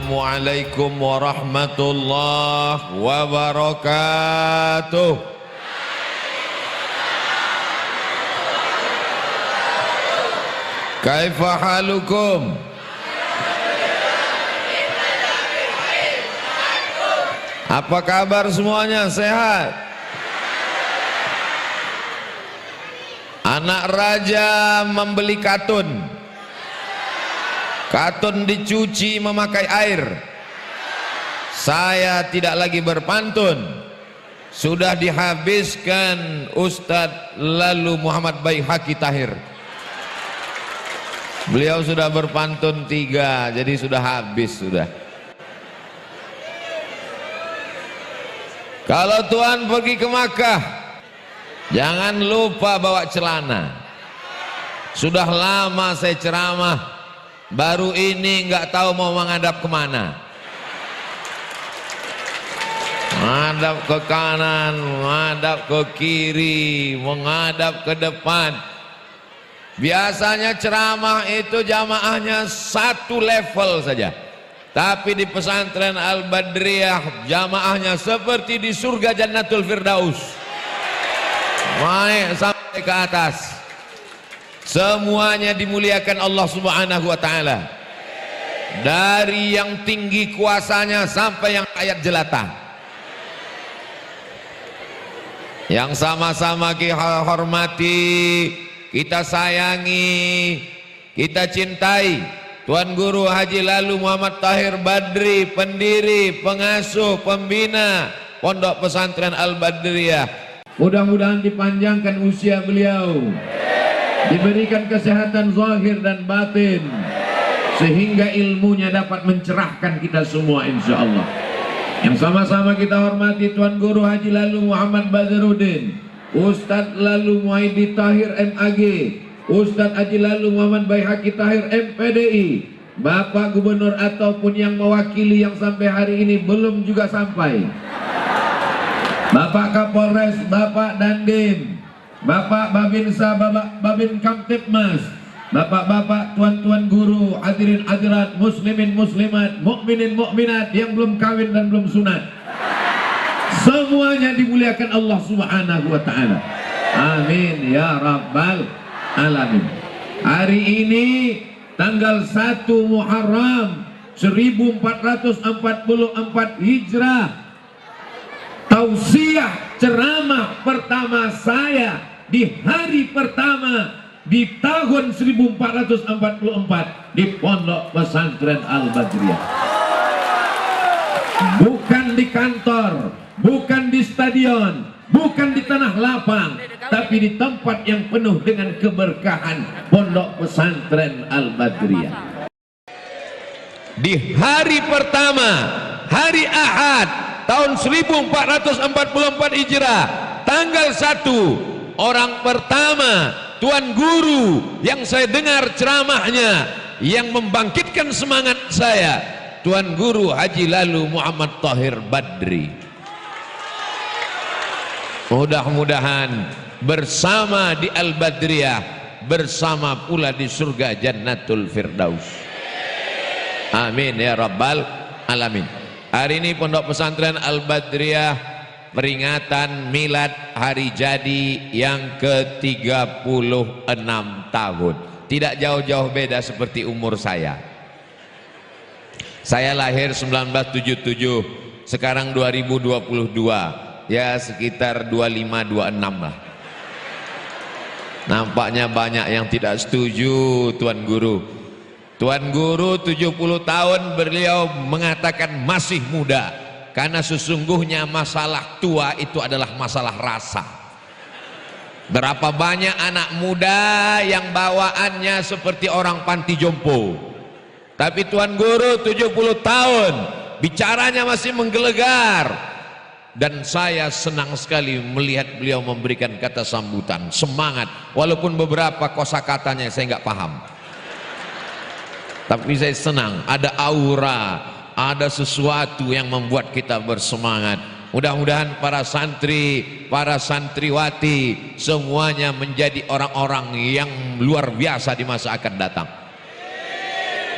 Assalamualaikum warahmatullahi wabarakatuh. Kaifa halukum? Apa kabar semuanya? Sehat? Anak raja membeli katun. Katun dicuci memakai air. Saya tidak lagi berpantun. Sudah dihabiskan Ustadz Lalu Muhammad Baihaqi Tahir. Beliau sudah berpantun 3, jadi sudah habis sudah. Kalau Tuhan pergi ke Makkah, jangan lupa bawa celana. Sudah lama saya ceramah, baru ini nggak tahu mau menghadap kemana. Menghadap ke kanan, menghadap ke kiri, menghadap ke depan. Biasanya ceramah itu jamaahnya 1 level saja, tapi di pesantren Al-Badriyah jamaahnya seperti di surga Jannatul Firdaus, naik sampai ke atas. Semuanya dimuliakan Allah Subhanahu wa ta'ala, dari yang tinggi kuasanya sampai yang ayat jelata, yang sama-sama kita hormati, kita sayangi, kita cintai Tuan Guru Haji Lalu Muhammad Tahir Badri, pendiri, pengasuh, pembina Pondok Pesantren Al-Badriyah. Mudah-mudahan dipanjangkan usia beliau, diberikan kesehatan zahir dan batin, sehingga ilmunya dapat mencerahkan kita semua insya Allah. Yang sama-sama kita hormati Tuan Guru Haji Lalu Muhammad Badruddin, Ustadz Lalu Muhaidi Tahir MAG, Ustadz Haji Lalu Muhammad Baihaqi Tahir MPDI, Bapak Gubernur ataupun yang mewakili yang sampai hari ini belum juga sampai, Bapak Kapolres, Bapak Dandim, Bapak Babinsa, Bapak Babin Kamtipmas, Bapak-bapak, tuan-tuan guru, hadirin hadirat, muslimin muslimat, mukminin mukminat yang belum kawin dan belum sunat, semuanya dimuliakan Allah Subhanahu wa ta'ala. Amin ya rabbal alamin. Hari ini tanggal 1 Muharram 1444 Hijrah, tausiah ceramah pertama saya di hari pertama di tahun 1444 di Pondok Pesantren Al-Badriyah. Bukan di kantor, bukan di stadion, bukan di tanah lapang, tapi di tempat yang penuh dengan keberkahan, Pondok Pesantren Al-Badriyah. Di hari pertama, hari Ahad tahun 1444 Hijrah, tanggal 1, orang pertama Tuan Guru yang saya dengar ceramahnya, yang membangkitkan semangat saya, Tuan Guru Haji Lalu Muhammad Tahir Badri. Mudah-mudahan bersama di Al-Badriyah, bersama pula di surga Jannatul Firdaus. Amin ya rabbal alamin. Hari ini Pondok Pesantren Al-Badriyah peringatan milad hari jadi yang ke-36 tahun. Tidak jauh-jauh beda seperti umur saya. Saya lahir 1977, sekarang 2022, ya sekitar 25-26 lah. Nampaknya banyak yang tidak setuju Tuan Guru. Tuan Guru 70 tahun, beliau mengatakan masih muda, karena sesungguhnya masalah tua itu adalah masalah rasa. Berapa banyak anak muda yang bawaannya seperti orang panti jompo, tapi Tuan Guru 70 tahun bicaranya masih menggelegar, dan saya senang sekali melihat beliau memberikan kata sambutan, semangat, walaupun beberapa kosakatanya saya nggak paham, tapi saya senang, ada aura, ada sesuatu yang membuat kita bersemangat. Mudah-mudahan para santri, para santriwati semuanya menjadi orang-orang yang luar biasa di masa akan datang.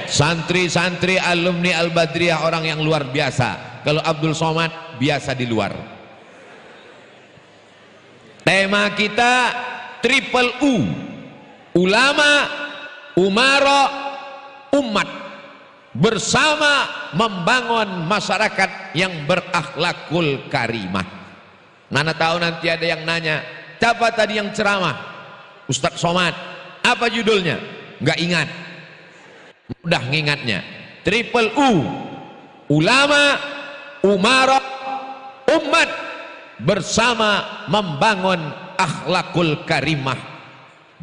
Santri-santri alumni Al-Badriyah orang yang luar biasa. Kalau Abdul Somad biasa di luar. Tema kita triple U, ulama, umara, umat, bersama membangun masyarakat yang berakhlakul karimah. Nana tahu nanti ada yang nanya, siapa tadi yang ceramah? Ustadz Somad. Apa judulnya? Nggak ingat. Mudah ngingatnya. Triple U, ulama, umara, umat, bersama membangun akhlakul karimah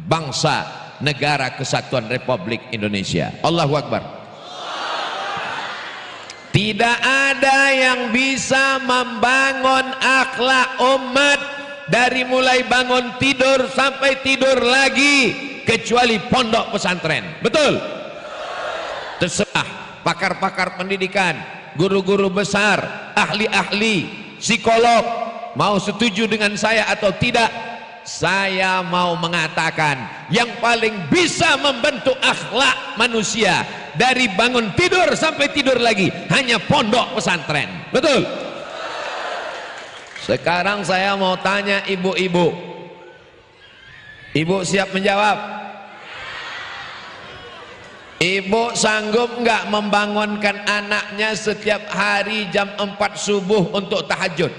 bangsa negara kesatuan Republik Indonesia. Allahu Akbar. Tidak ada yang bisa membangun akhlak umat dari mulai bangun tidur sampai tidur lagi kecuali pondok pesantren. Betul? Terserah pakar-pakar pendidikan, guru-guru besar, ahli-ahli, psikolog mau setuju dengan saya atau tidak, saya mau mengatakan yang paling bisa membentuk akhlak manusia dari bangun tidur sampai tidur lagi hanya pondok pesantren. Betul? Sekarang saya mau tanya ibu-ibu. Ibu siap menjawab? Ibu sanggup nggak membangunkan anaknya setiap hari jam 4 subuh untuk tahajud?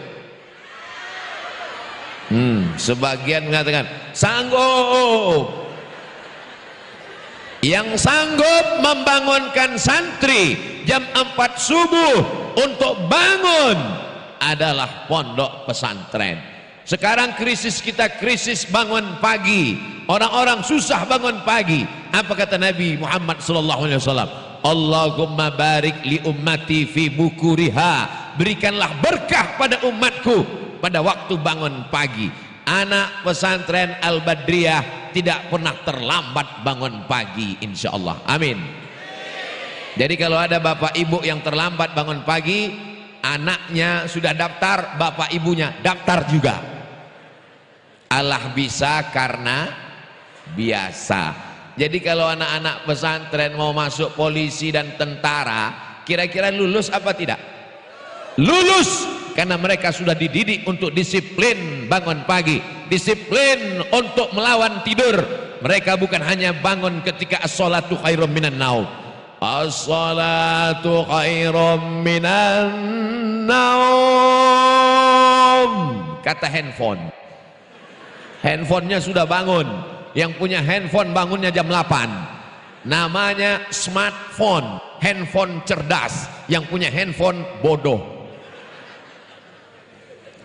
Sebagian mengatakan sanggup. Yang sanggup membangunkan santri jam 4 subuh untuk bangun adalah pondok pesantren. Sekarang krisis kita krisis bangun pagi. Orang-orang susah bangun pagi. Apa kata Nabi Muhammad SAW? Allahumma barik li ummati fi bukuriha. Berikanlah berkah pada umatku pada waktu bangun pagi. Anak pesantren Al-Badriyah tidak pernah terlambat bangun pagi, insya Allah. Amin. Jadi kalau ada bapak ibu yang terlambat bangun pagi, anaknya sudah daftar, bapak ibunya daftar juga. Allah bisa karena biasa. Jadi kalau anak-anak pesantren mau masuk polisi dan tentara, kira-kira lulus apa tidak? Lulus, karena mereka sudah dididik untuk disiplin bangun pagi, disiplin untuk melawan tidur. Mereka bukan hanya bangun ketika as-salatu khairum minan naum. As-salatu khairum minan naum, kata handphone. Handphonenya sudah bangun. Yang punya handphone bangunnya jam 8. Namanya smartphone, handphone cerdas. Yang punya handphone bodoh.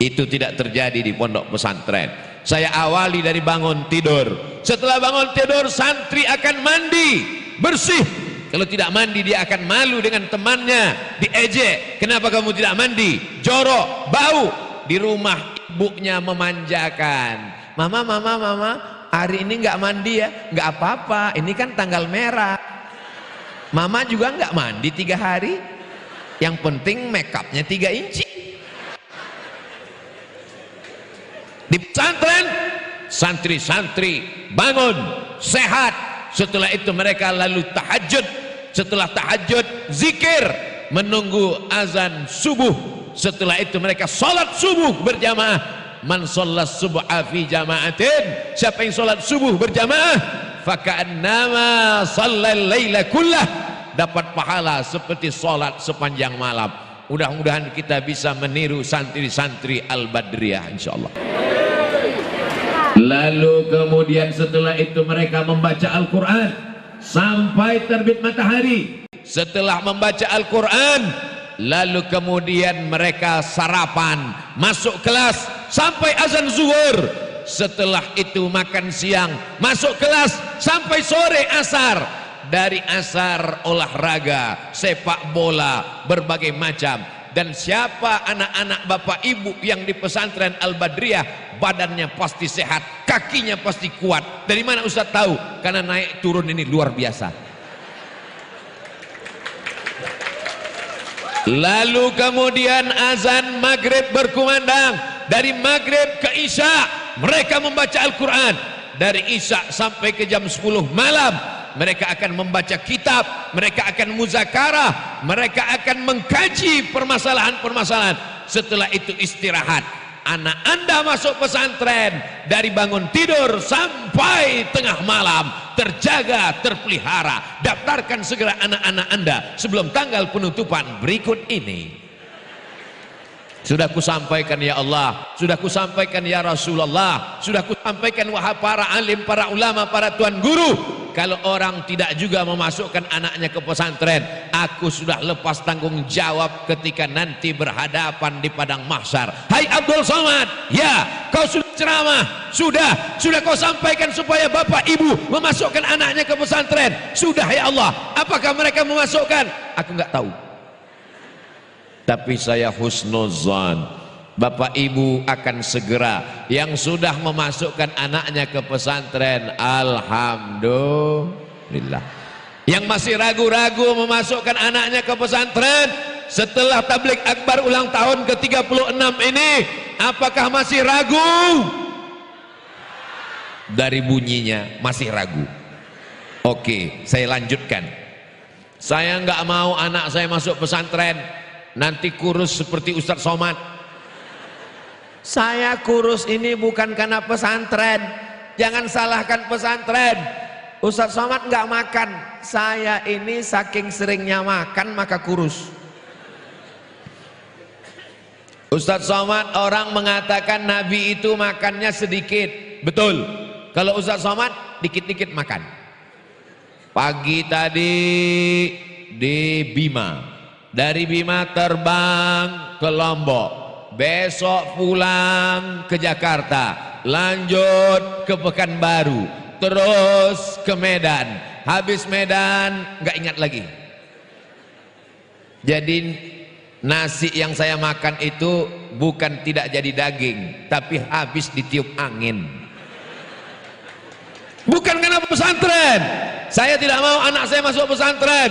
Itu tidak terjadi di pondok pesantren. Saya awali dari bangun tidur. Setelah bangun tidur, santri akan mandi bersih. Kalau tidak mandi, dia akan malu dengan temannya, diejek. Kenapa kamu tidak mandi? Jorok, bau. Di rumah ibunya memanjakan. Mama, hari ini nggak mandi ya? Nggak apa-apa, ini kan tanggal merah. Mama juga nggak mandi 3 hari. Yang penting make upnya 3 inci. Di pesantren, santri-santri bangun, sehat. Setelah itu mereka lalu tahajud. Setelah tahajud, zikir, menunggu azan subuh. Setelah itu mereka sholat subuh berjamaah. Man sholat subuh fi jama'atin, siapa yang sholat subuh berjamaah, faka'annama shallal laila kullah, dapat pahala seperti sholat sepanjang malam. Mudah-mudahan kita bisa meniru santri-santri Al-Badriyah, insyaallah. Lalu kemudian setelah itu mereka membaca Al-Quran sampai terbit matahari. Setelah membaca Al-Quran, lalu kemudian mereka sarapan, masuk kelas sampai azan zuhur. Setelah itu makan siang, masuk kelas sampai sore asar. Dari asar olahraga, sepak bola, berbagai macam. Dan siapa anak-anak bapak ibu yang di pesantren Al-Badriyah, badannya pasti sehat, kakinya pasti kuat. Dari mana Ustaz tahu? Karena naik turun ini luar biasa. Lalu kemudian azan maghrib berkumandang. Dari maghrib ke isya mereka membaca Al-Quran. Dari isya sampai ke jam 10 malam mereka akan membaca kitab, mereka akan muzakarah, mereka akan mengkaji permasalahan-permasalahan. Setelah itu istirahat. Anak Anda masuk pesantren, dari bangun tidur sampai tengah malam terjaga, terpelihara. Daftarkan segera anak-anak Anda sebelum tanggal penutupan berikut ini. Sudah kusampaikan ya Allah, sudah kusampaikan ya Rasulullah, sudah kusampaikan wahai para alim, para ulama, para tuan guru. Kalau orang tidak juga memasukkan anaknya ke pesantren, aku sudah lepas tanggung jawab ketika nanti berhadapan di padang mahsyar. Hai Abdul Somad, ya kau sudah ceramah, sudah kau sampaikan supaya bapak ibu memasukkan anaknya ke pesantren. Sudah ya Allah, apakah mereka memasukkan? Aku nggak tahu. Tapi saya husnuzan, bapak ibu akan segera. Yang sudah memasukkan anaknya ke pesantren, alhamdulillah. Yang masih ragu-ragu memasukkan anaknya ke pesantren setelah tabligh akbar ulang tahun ke-36 ini, apakah masih ragu? Dari bunyinya masih ragu. Oke, saya lanjutkan. Saya nggak mau anak saya masuk pesantren nanti kurus seperti Ustadz Somad. Saya kurus ini bukan karena pesantren, jangan salahkan pesantren. Ustadz Somad nggak makan, saya ini saking seringnya makan maka kurus. Ustadz Somad, orang mengatakan Nabi itu makannya sedikit, betul. Kalau Ustadz Somad dikit-dikit makan. Pagi tadi di Bima, dari Bima terbang ke Lombok, besok pulang ke Jakarta, lanjut ke Pekanbaru, terus ke Medan, habis Medan nggak ingat lagi. Jadi nasi yang saya makan itu bukan tidak jadi daging, tapi habis ditiup angin. Bukan karena pesantren. Saya tidak mau anak saya masuk pesantren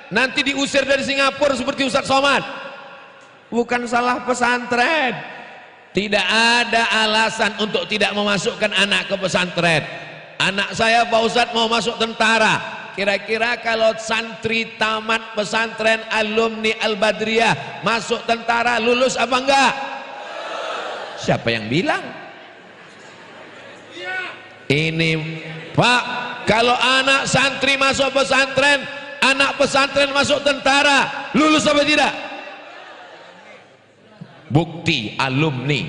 nanti diusir dari Singapura seperti Ustadz Somad. Bukan salah pesantren. Tidak ada alasan untuk tidak memasukkan anak ke pesantren. Anak saya Pak Ustadz mau masuk tentara. Kira-kira kalau santri tamat pesantren alumni Al-Badriyah masuk tentara lulus apa enggak? Siapa yang bilang? Ini Pak, kalau anak santri masuk pesantren, anak pesantren masuk tentara, lulus apa tidak? Bukti alumni,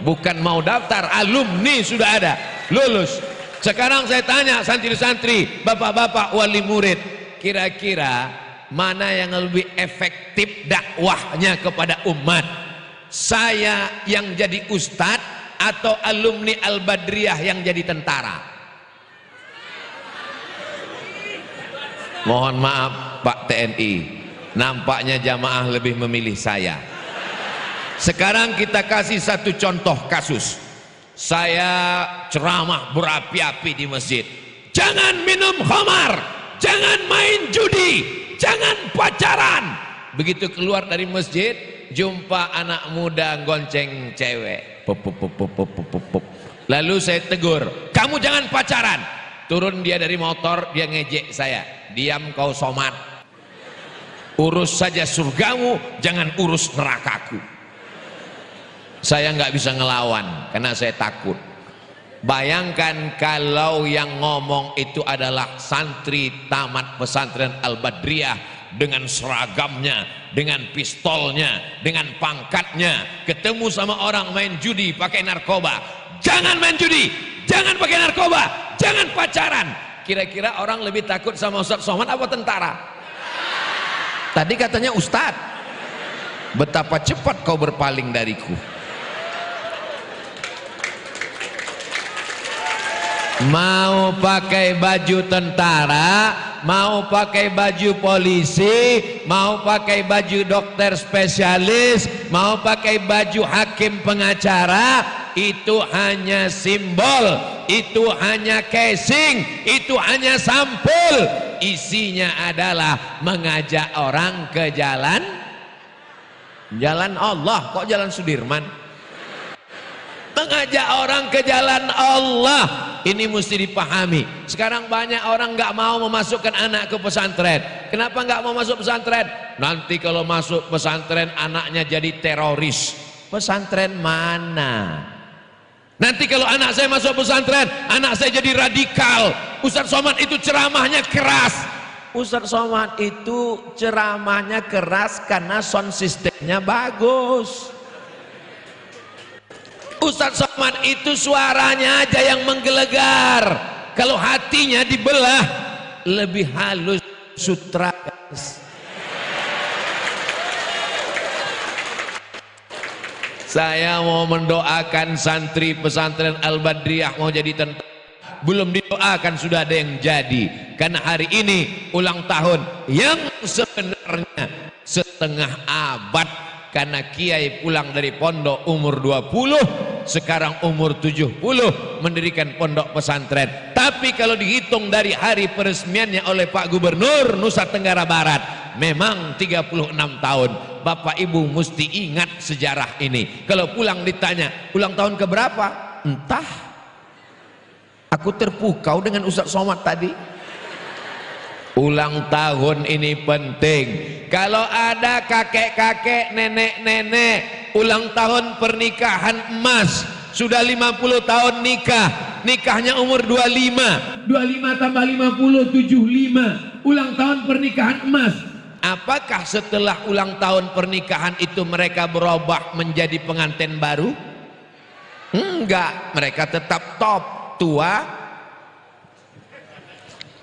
bukan mau daftar, alumni sudah ada, lulus. Sekarang saya tanya santri-santri, bapak-bapak wali murid, kira-kira mana yang lebih efektif dakwahnya kepada umat? Saya yang jadi ustadz atau alumni Al-Badriyah yang jadi tentara? Mohon maaf Pak TNI, nampaknya jamaah lebih memilih saya. Sekarang kita kasih satu contoh kasus. Saya ceramah berapi-api di masjid. Jangan minum khamar, jangan main judi, jangan pacaran. Begitu keluar dari masjid, jumpa anak muda gonceng cewek. Pop, pop, pop, pop, pop, pop, pop. Lalu saya tegur, kamu jangan pacaran. Turun dia dari motor, dia ngejek saya. Diam kau Somad. Urus saja surgamu, jangan urus nerakaku. Saya nggak bisa ngelawan karena saya takut. Bayangkan kalau yang ngomong itu adalah santri tamat pesantren Al-Badriyah dengan seragamnya, dengan pistolnya, dengan pangkatnya, ketemu sama orang main judi pakai narkoba. Jangan main judi, jangan pakai narkoba, jangan pacaran. Kira-kira orang lebih takut sama Ustadz Somad apa tentara? Tadi katanya Ustadz. Betapa cepat kau berpaling dariku. Mau pakai baju tentara, mau pakai baju polisi, mau pakai baju dokter spesialis, mau pakai baju hakim pengacara, itu hanya simbol, itu hanya casing, itu hanya sampul. Isinya adalah mengajak orang ke jalan Allah. Kok jalan Sudirman? Mengajak orang ke jalan Allah. ini mesti dipahami. Sekarang banyak orang nggak mau memasukkan anak ke pesantren. Kenapa nggak mau masuk pesantren? Nanti kalau masuk pesantren anaknya jadi teroris. Pesantren mana? Nanti kalau anak saya masuk pesantren, anak saya jadi radikal. Ustadz Somad itu ceramahnya keras. Ustadz Somad itu ceramahnya keras karena sound systemnya bagus. Ustadz Somad itu suaranya aja yang menggelegar. Kalau hatinya dibelah, lebih halus sutra. Saya mau mendoakan santri pesantren Al-Badriyah mau jadi tentara. Belum didoakan sudah ada yang jadi. Karena hari ini ulang tahun yang sebenarnya setengah abad. Karena kiai pulang dari pondok umur 20, sekarang umur 70 mendirikan pondok pesantren. Tapi kalau dihitung dari hari peresmiannya oleh Pak Gubernur Nusa Tenggara Barat, memang 36 tahun. Bapak Ibu mesti ingat sejarah ini. Kalau pulang ditanya, ulang tahun keberapa? Entah. Aku terpukau dengan Ustadz Somad tadi. Ulang tahun ini penting. Kalau ada kakek-kakek, nenek-nenek ulang tahun pernikahan emas, sudah 50 tahun nikah, nikahnya umur 25 tambah 50, 75 ulang tahun pernikahan emas. Apakah setelah ulang tahun pernikahan itu mereka berubah menjadi pengantin baru? Enggak, mereka tetap top tua.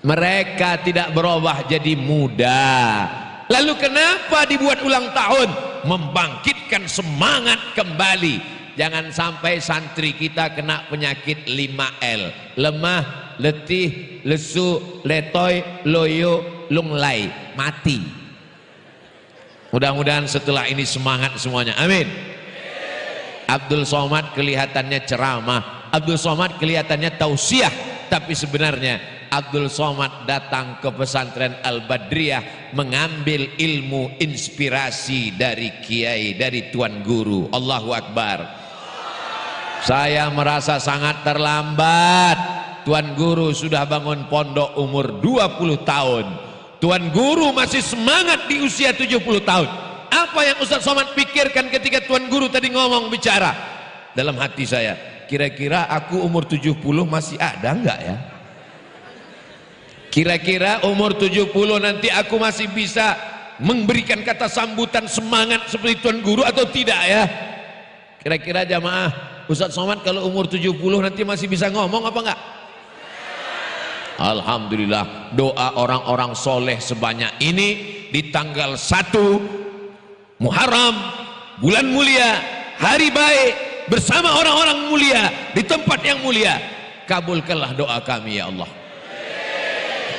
Mereka tidak berubah jadi muda. Lalu kenapa dibuat ulang tahun? Membangkitkan semangat kembali. Jangan sampai santri kita kena penyakit 5L. Lemah, letih, lesu, letoy, loyo, lunglai. Mati. Mudah-mudahan setelah ini semangat semuanya. Amin. Abdul Somad kelihatannya ceramah, Abdul Somad kelihatannya tausiah, tapi sebenarnya Abdul Somad datang ke pesantren Al-Badriyah mengambil ilmu inspirasi dari kiai, dari tuan guru. Allahu Akbar. Saya merasa sangat terlambat. Tuan guru sudah bangun pondok umur 20 tahun. Tuan guru masih semangat di usia 70 tahun. Apa yang Ustadz Somad pikirkan ketika tuan guru tadi ngomong bicara? Dalam hati saya, kira-kira aku umur 70 masih ada enggak ya? Kira-kira umur 70 nanti aku masih bisa memberikan kata sambutan semangat seperti tuan guru atau tidak ya? Kira-kira jamaah, Ustadz Somad kalau umur 70 nanti masih bisa ngomong apa enggak? Alhamdulillah, doa orang-orang soleh sebanyak ini di tanggal 1 Muharram, bulan mulia, hari baik, bersama orang-orang mulia di tempat yang mulia. Kabulkanlah doa kami ya Allah.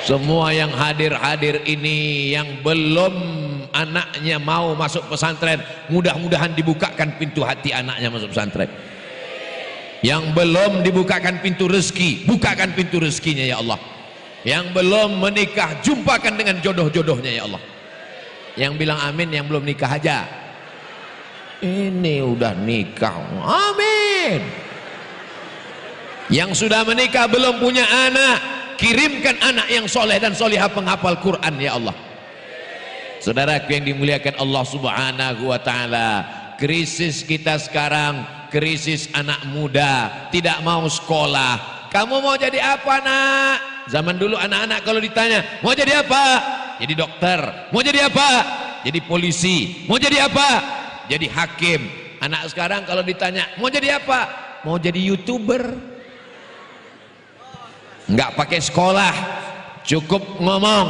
Semua yang hadir-hadir ini yang belum anaknya mau masuk pesantren, mudah-mudahan dibukakan pintu hati anaknya masuk pesantren. Yang belum dibukakan pintu rezeki, bukakan pintu rezekinya ya Allah. Yang belum menikah, jumpakan dengan jodoh-jodohnya ya Allah. Yang bilang amin yang belum nikah aja. Ini udah nikah, amin. Yang sudah menikah belum punya anak, kirimkan anak yang soleh dan solihah penghafal Quran ya Allah. Saudaraku yang dimuliakan Allah Subhanahu wa ta'ala, krisis kita sekarang krisis anak muda tidak mau sekolah. Kamu mau jadi apa nak? Zaman dulu anak-anak kalau ditanya mau jadi apa? Jadi dokter. Mau jadi apa? Jadi polisi. Mau jadi apa? Jadi hakim. Anak sekarang kalau ditanya mau jadi apa? Mau jadi YouTuber. Nggak pakai sekolah, cukup ngomong,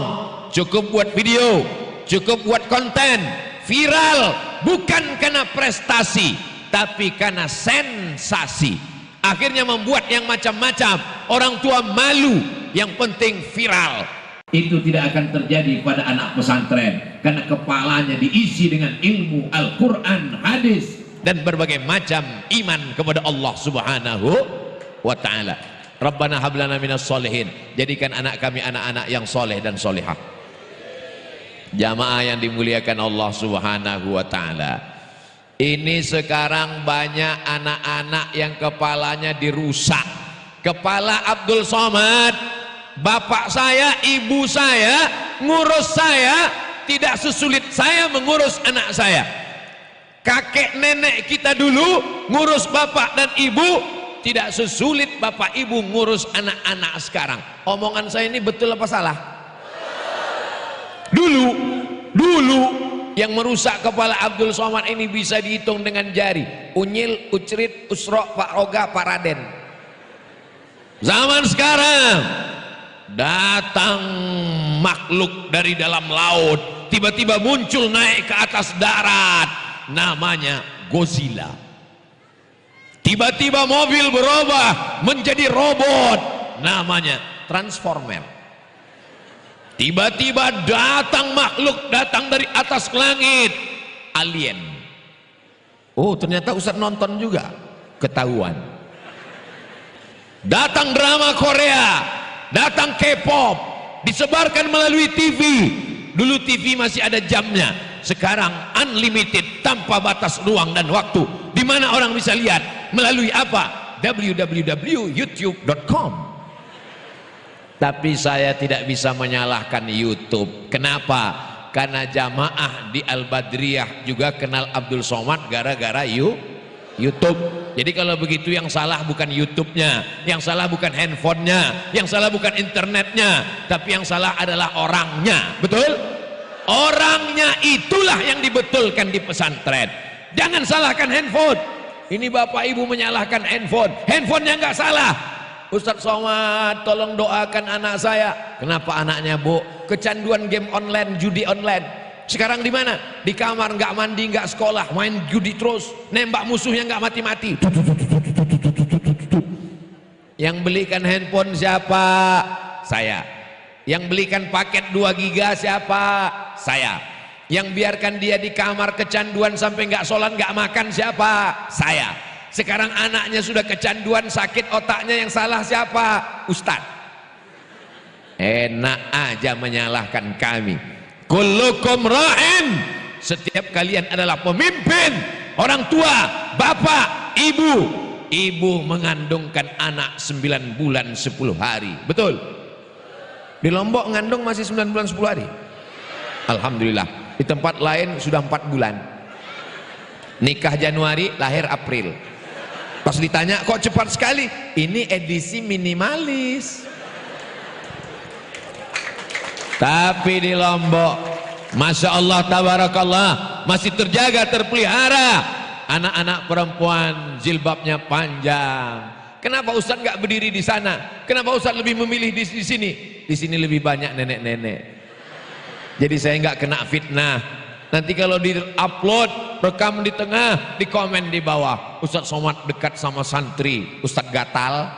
cukup buat video, cukup buat konten viral, bukan karena prestasi tapi karena sensasi. Akhirnya membuat yang macam-macam, orang tua malu, yang penting viral. Itu tidak akan terjadi pada anak pesantren karena kepalanya diisi dengan ilmu Al-Quran, hadis dan berbagai macam iman kepada Allah Subhanahu wa ta'ala. Rabbana hablana minas solihin, jadikan anak kami anak-anak yang soleh dan solehah. Jamaah yang dimuliakan Allah Subhanahu wa ta'ala, ini sekarang banyak anak-anak yang kepalanya dirusak Kepala Abdul Somad, bapak saya, ibu saya ngurus saya tidak sesulit saya mengurus anak saya. Kakek nenek kita dulu ngurus bapak dan ibu tidak sesulit bapak ibu ngurus anak-anak sekarang. Omongan saya ini betul apa salah? Dulu yang merusak kepala Abdul Somad ini bisa dihitung dengan jari. Unyil, Ucrit, Usro, Pak Roga, Pak Raden. Zaman sekarang datang makhluk dari dalam laut, tiba-tiba muncul naik ke atas darat, namanya Godzilla. Tiba-tiba mobil berubah menjadi robot, namanya Transformer. Tiba-tiba datang makhluk, datang dari atas langit, alien. Oh, ternyata Ustaz nonton juga, ketahuan. Datang drama Korea, datang K-pop, disebarkan melalui TV. Dulu TV masih ada jamnya, sekarang unlimited, tanpa batas ruang dan waktu. Di mana orang bisa lihat? Melalui apa? www.youtube.com. Tapi saya tidak bisa menyalahkan YouTube. Kenapa? Karena jamaah di Al-Badriyah juga kenal Abdul Somad gara-gara YouTube. Jadi kalau begitu yang salah bukan YouTube-nya, yang salah bukan handphonenya, yang salah bukan internetnya, tapi yang salah adalah orangnya. Betul? Orangnya itulah yang dibetulkan di pesantren. Jangan salahkan handphone. Ini bapak ibu menyalahkan handphone. Handphonenya nggak salah. Ustadz Somad, tolong doakan anak saya. Kenapa anaknya, Bu? Kecanduan game online, judi online. Sekarang di mana? Di kamar, nggak mandi, nggak sekolah, main judi terus, nembak musuhnya nggak mati-mati. Yang belikan handphone siapa? Saya. Yang belikan paket 2 giga siapa? Saya. Yang biarkan dia di kamar kecanduan sampai nggak sholat, nggak makan siapa? Saya. Sekarang anaknya sudah kecanduan, sakit otaknya, yang salah siapa? Ustadz. Enak aja menyalahkan kami. Kullukum ra'in, setiap kalian adalah pemimpin, orang tua, bapak, ibu. Ibu mengandungkan anak 9 bulan 10 hari. Betul? Di Lombok ngandung masih 9 bulan 10 hari. Alhamdulillah. Di tempat lain sudah 4 bulan. Nikah Januari, lahir April. Pas ditanya, kok cepat sekali? Ini edisi minimalis. Tapi di Lombok, Masya Allah, tabarakallah, masih terjaga, terpelihara. Anak-anak perempuan jilbabnya panjang. Kenapa Ustaz nggak berdiri di sana? Kenapa Ustaz lebih memilih di sini? Di sini lebih banyak nenek-nenek. Jadi saya nggak kena fitnah. Nanti kalau di-upload, rekam di tengah, di komen di bawah, Ustaz Somad dekat sama santri, Ustaz gatal.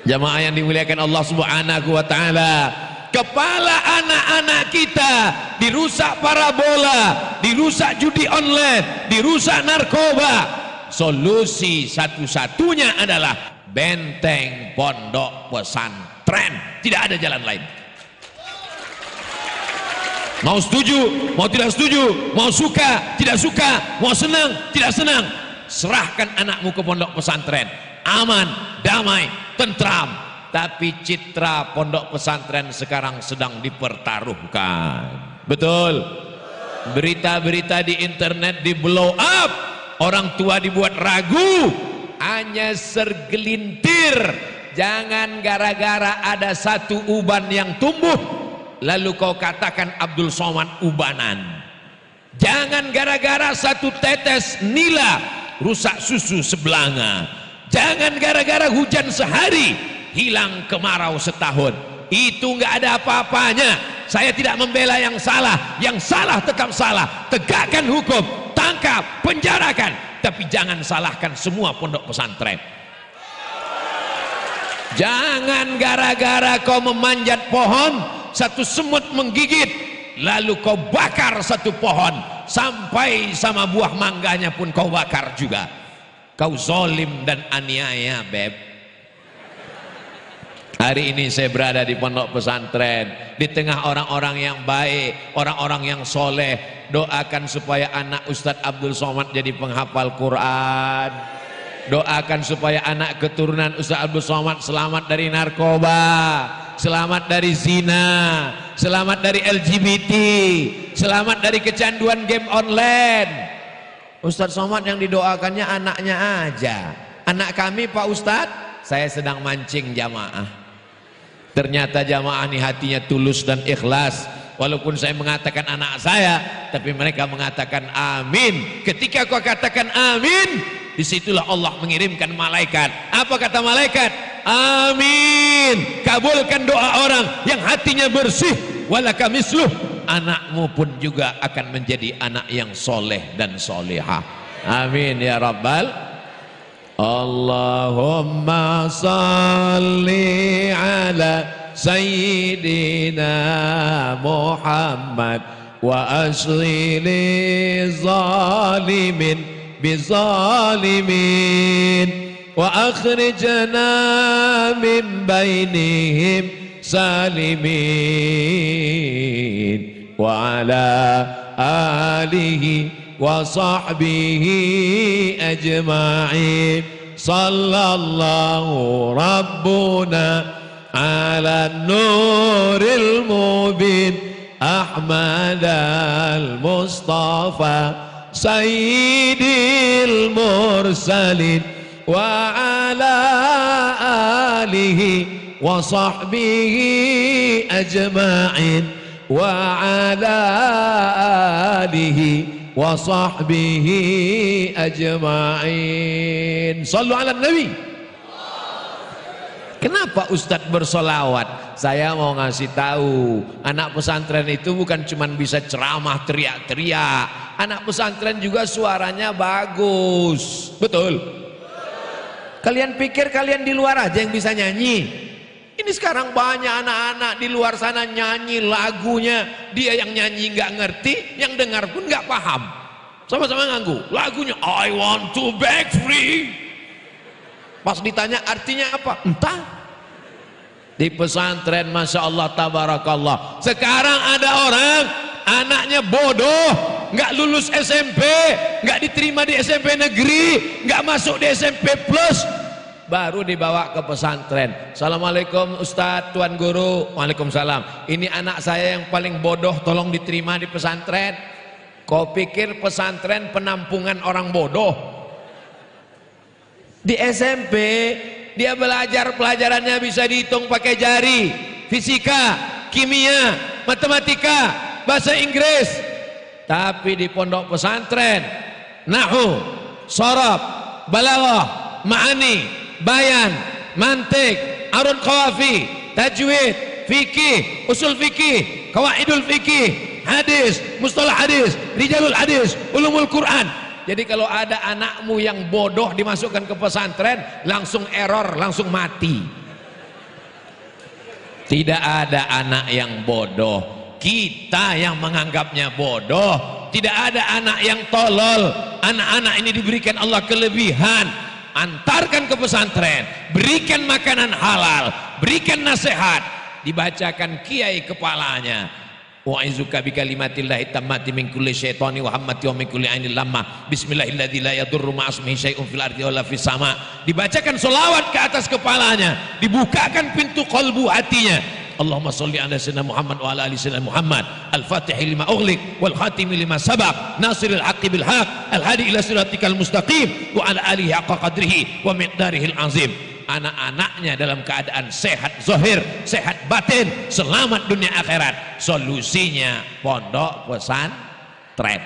Jamaah yang dimuliakan Allah Subhanahu wa taala, kepala anak-anak kita dirusak parabola, dirusak judi online, dirusak narkoba. Solusi satu-satunya adalah benteng pondok pesantren. Tidak ada jalan lain. Mau setuju, mau tidak setuju, mau suka, tidak suka, mau senang, tidak senang, serahkan anakmu ke pondok pesantren. Aman, damai, tentram. Tapi citra pondok pesantren sekarang sedang dipertaruhkan. Betul? Berita-berita di internet di blow up, orang tua dibuat ragu. Hanya segelintir. Jangan gara-gara ada satu uban yang tumbuh lalu kau katakan Abdul Somad ubanan. Jangan gara-gara satu tetes nila rusak susu sebelanga. Jangan gara-gara hujan sehari hilang kemarau setahun. Itu nggak ada apa-apanya. Saya tidak membela yang salah tetap salah. Tegakkan hukum, tangkap, penjarakan, tapi jangan salahkan semua pondok pesantren. Jangan gara-gara kau memanjat pohon, satu semut menggigit, lalu kau bakar satu pohon, sampai sama buah mangganya pun kau bakar juga. Kau zolim dan aniaya, beb. Hari ini saya berada di pondok pesantren, di tengah orang-orang yang baik, orang-orang yang soleh. Doakan supaya anak Ustadz Abdul Somad jadi penghafal Quran. Doakan supaya anak keturunan Ustaz Abdul Somad selamat dari narkoba, selamat dari zina, selamat dari LGBT, selamat dari kecanduan game online. Ustaz Somad yang didoakannya anaknya aja. Anak kami Pak Ustadz, saya sedang mancing jamaah. Ternyata jamaah ini hatinya tulus dan ikhlas. Walaupun saya mengatakan anak saya, tapi mereka mengatakan amin. Ketika kau katakan amin, disitulah Allah mengirimkan malaikat. Apa kata malaikat? Amin. Kabulkan doa orang yang hatinya bersih. Walaka misluh. Anakmu pun juga akan menjadi anak yang soleh dan solehah. Amin ya Rabbal. Allahumma salli ala Sayyidina Muhammad wa asli li zalimin bizalimin wa akhrijna min bainihim salimin wa ala alihi wa sahbihi ajma'in sallallahu rabbuna ala nuril mubin Ahmad al-Mustafa Sayyidil mursalin wa ala alihi wa sahbihi ajma'in wa ala alihi wa sahbihi ajma'in. Sallu ala nabi. Kenapa Ustadz bersolawat? Saya mau ngasih tahu, anak pesantren itu bukan cuma bisa ceramah teriak-teriak. Anak pesantren juga suaranya bagus. Betul? Kalian pikir kalian di luar aja yang bisa nyanyi? Ini sekarang banyak anak-anak di luar sana nyanyi lagunya. Dia yang nyanyi nggak ngerti, yang dengar pun nggak paham. Sama-sama nganggu. Lagunya I want to break free. Pas ditanya artinya apa? Entah. Di pesantren Masya Allah tabarakallah. Sekarang ada orang anaknya bodoh, nggak lulus SMP, nggak diterima di SMP negeri, nggak masuk di SMP plus, baru dibawa ke pesantren. Assalamualaikum Ustadz, Tuan Guru. Waalaikumsalam. Ini anak saya yang paling bodoh, tolong diterima di pesantren. Kau pikir pesantren penampungan orang bodoh? Di SMP dia belajar pelajarannya bisa dihitung pakai jari, fisika, kimia, matematika, bahasa Inggris. Tapi di pondok pesantren nahwu, shorab, balaghah, ma'ani, bayan, mantik, arun qawafi, tajwid, fikih, usul fikih, qawaidul fikih, hadis, mustalah hadis, rijalul hadis, ulumul Quran. Jadi kalau ada anakmu yang bodoh dimasukkan ke pesantren, langsung error, langsung mati. Tidak ada anak yang bodoh, kita yang menganggapnya bodoh. Tidak ada anak yang tolol. Anak-anak ini diberikan Allah kelebihan. Antarkan ke pesantren, berikan makanan halal, berikan nasihat, dibacakan kiai kepalanya. Wa'izuka bikalimatillahi tammati min kulli syaitani wa hammati wa min kulli ainil lamma bismillahilladzi la yadurru ma'asmihi syai'un fil ardi wala fis sama. Dibacakan selawat ke atas kepalanya, dibukakan pintu qalbu hatinya. Allahumma sholli ala sayyidina Muhammad wa ala ali sayyidina Muhammad al-fatih lima ughliq wal khatim lima sabaq nasiril haqqi bil haqq al hadi ila siratikal mustaqim wa ala alihi haqqa qadrihi wa miqdarihil azim. Anak-anaknya dalam keadaan sehat zahir, sehat batin, selamat dunia akhirat. Solusinya pondok pesantren.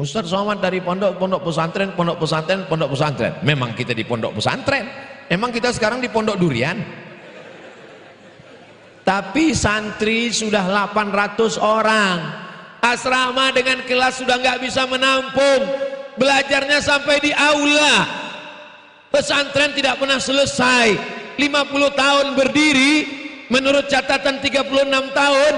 Ustaz Somad dari pondok pesantren, pondok pesantren, pondok pesantren. Memang kita di pondok pesantren. Emang kita sekarang di pondok durian. Tapi santri sudah 800 orang. Asrama dengan kelas sudah nggak bisa menampung. Belajarnya sampai di aula. Pesantren tidak pernah selesai. 50 tahun berdiri, menurut catatan 36 tahun,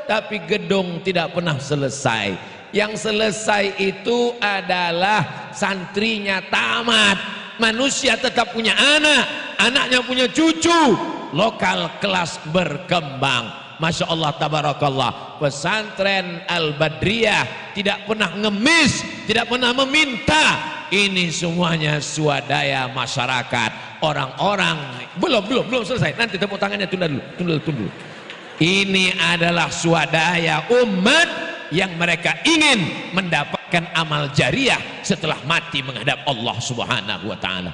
tapi gedung tidak pernah selesai. Yang selesai itu adalah santrinya tamat, manusia tetap punya anak, anaknya punya cucu, lokal kelas berkembang. Masya Allah tabarakallah. Pesantren Al-Badriyah tidak pernah ngemis tidak pernah meminta. Ini semuanya swadaya masyarakat. Orang-orang belum selesai. Nanti tepuk tangannya, tunda dulu. Ini adalah swadaya umat yang mereka ingin mendapatkan amal jariah setelah mati menghadap Allah Subhanahu wa taala.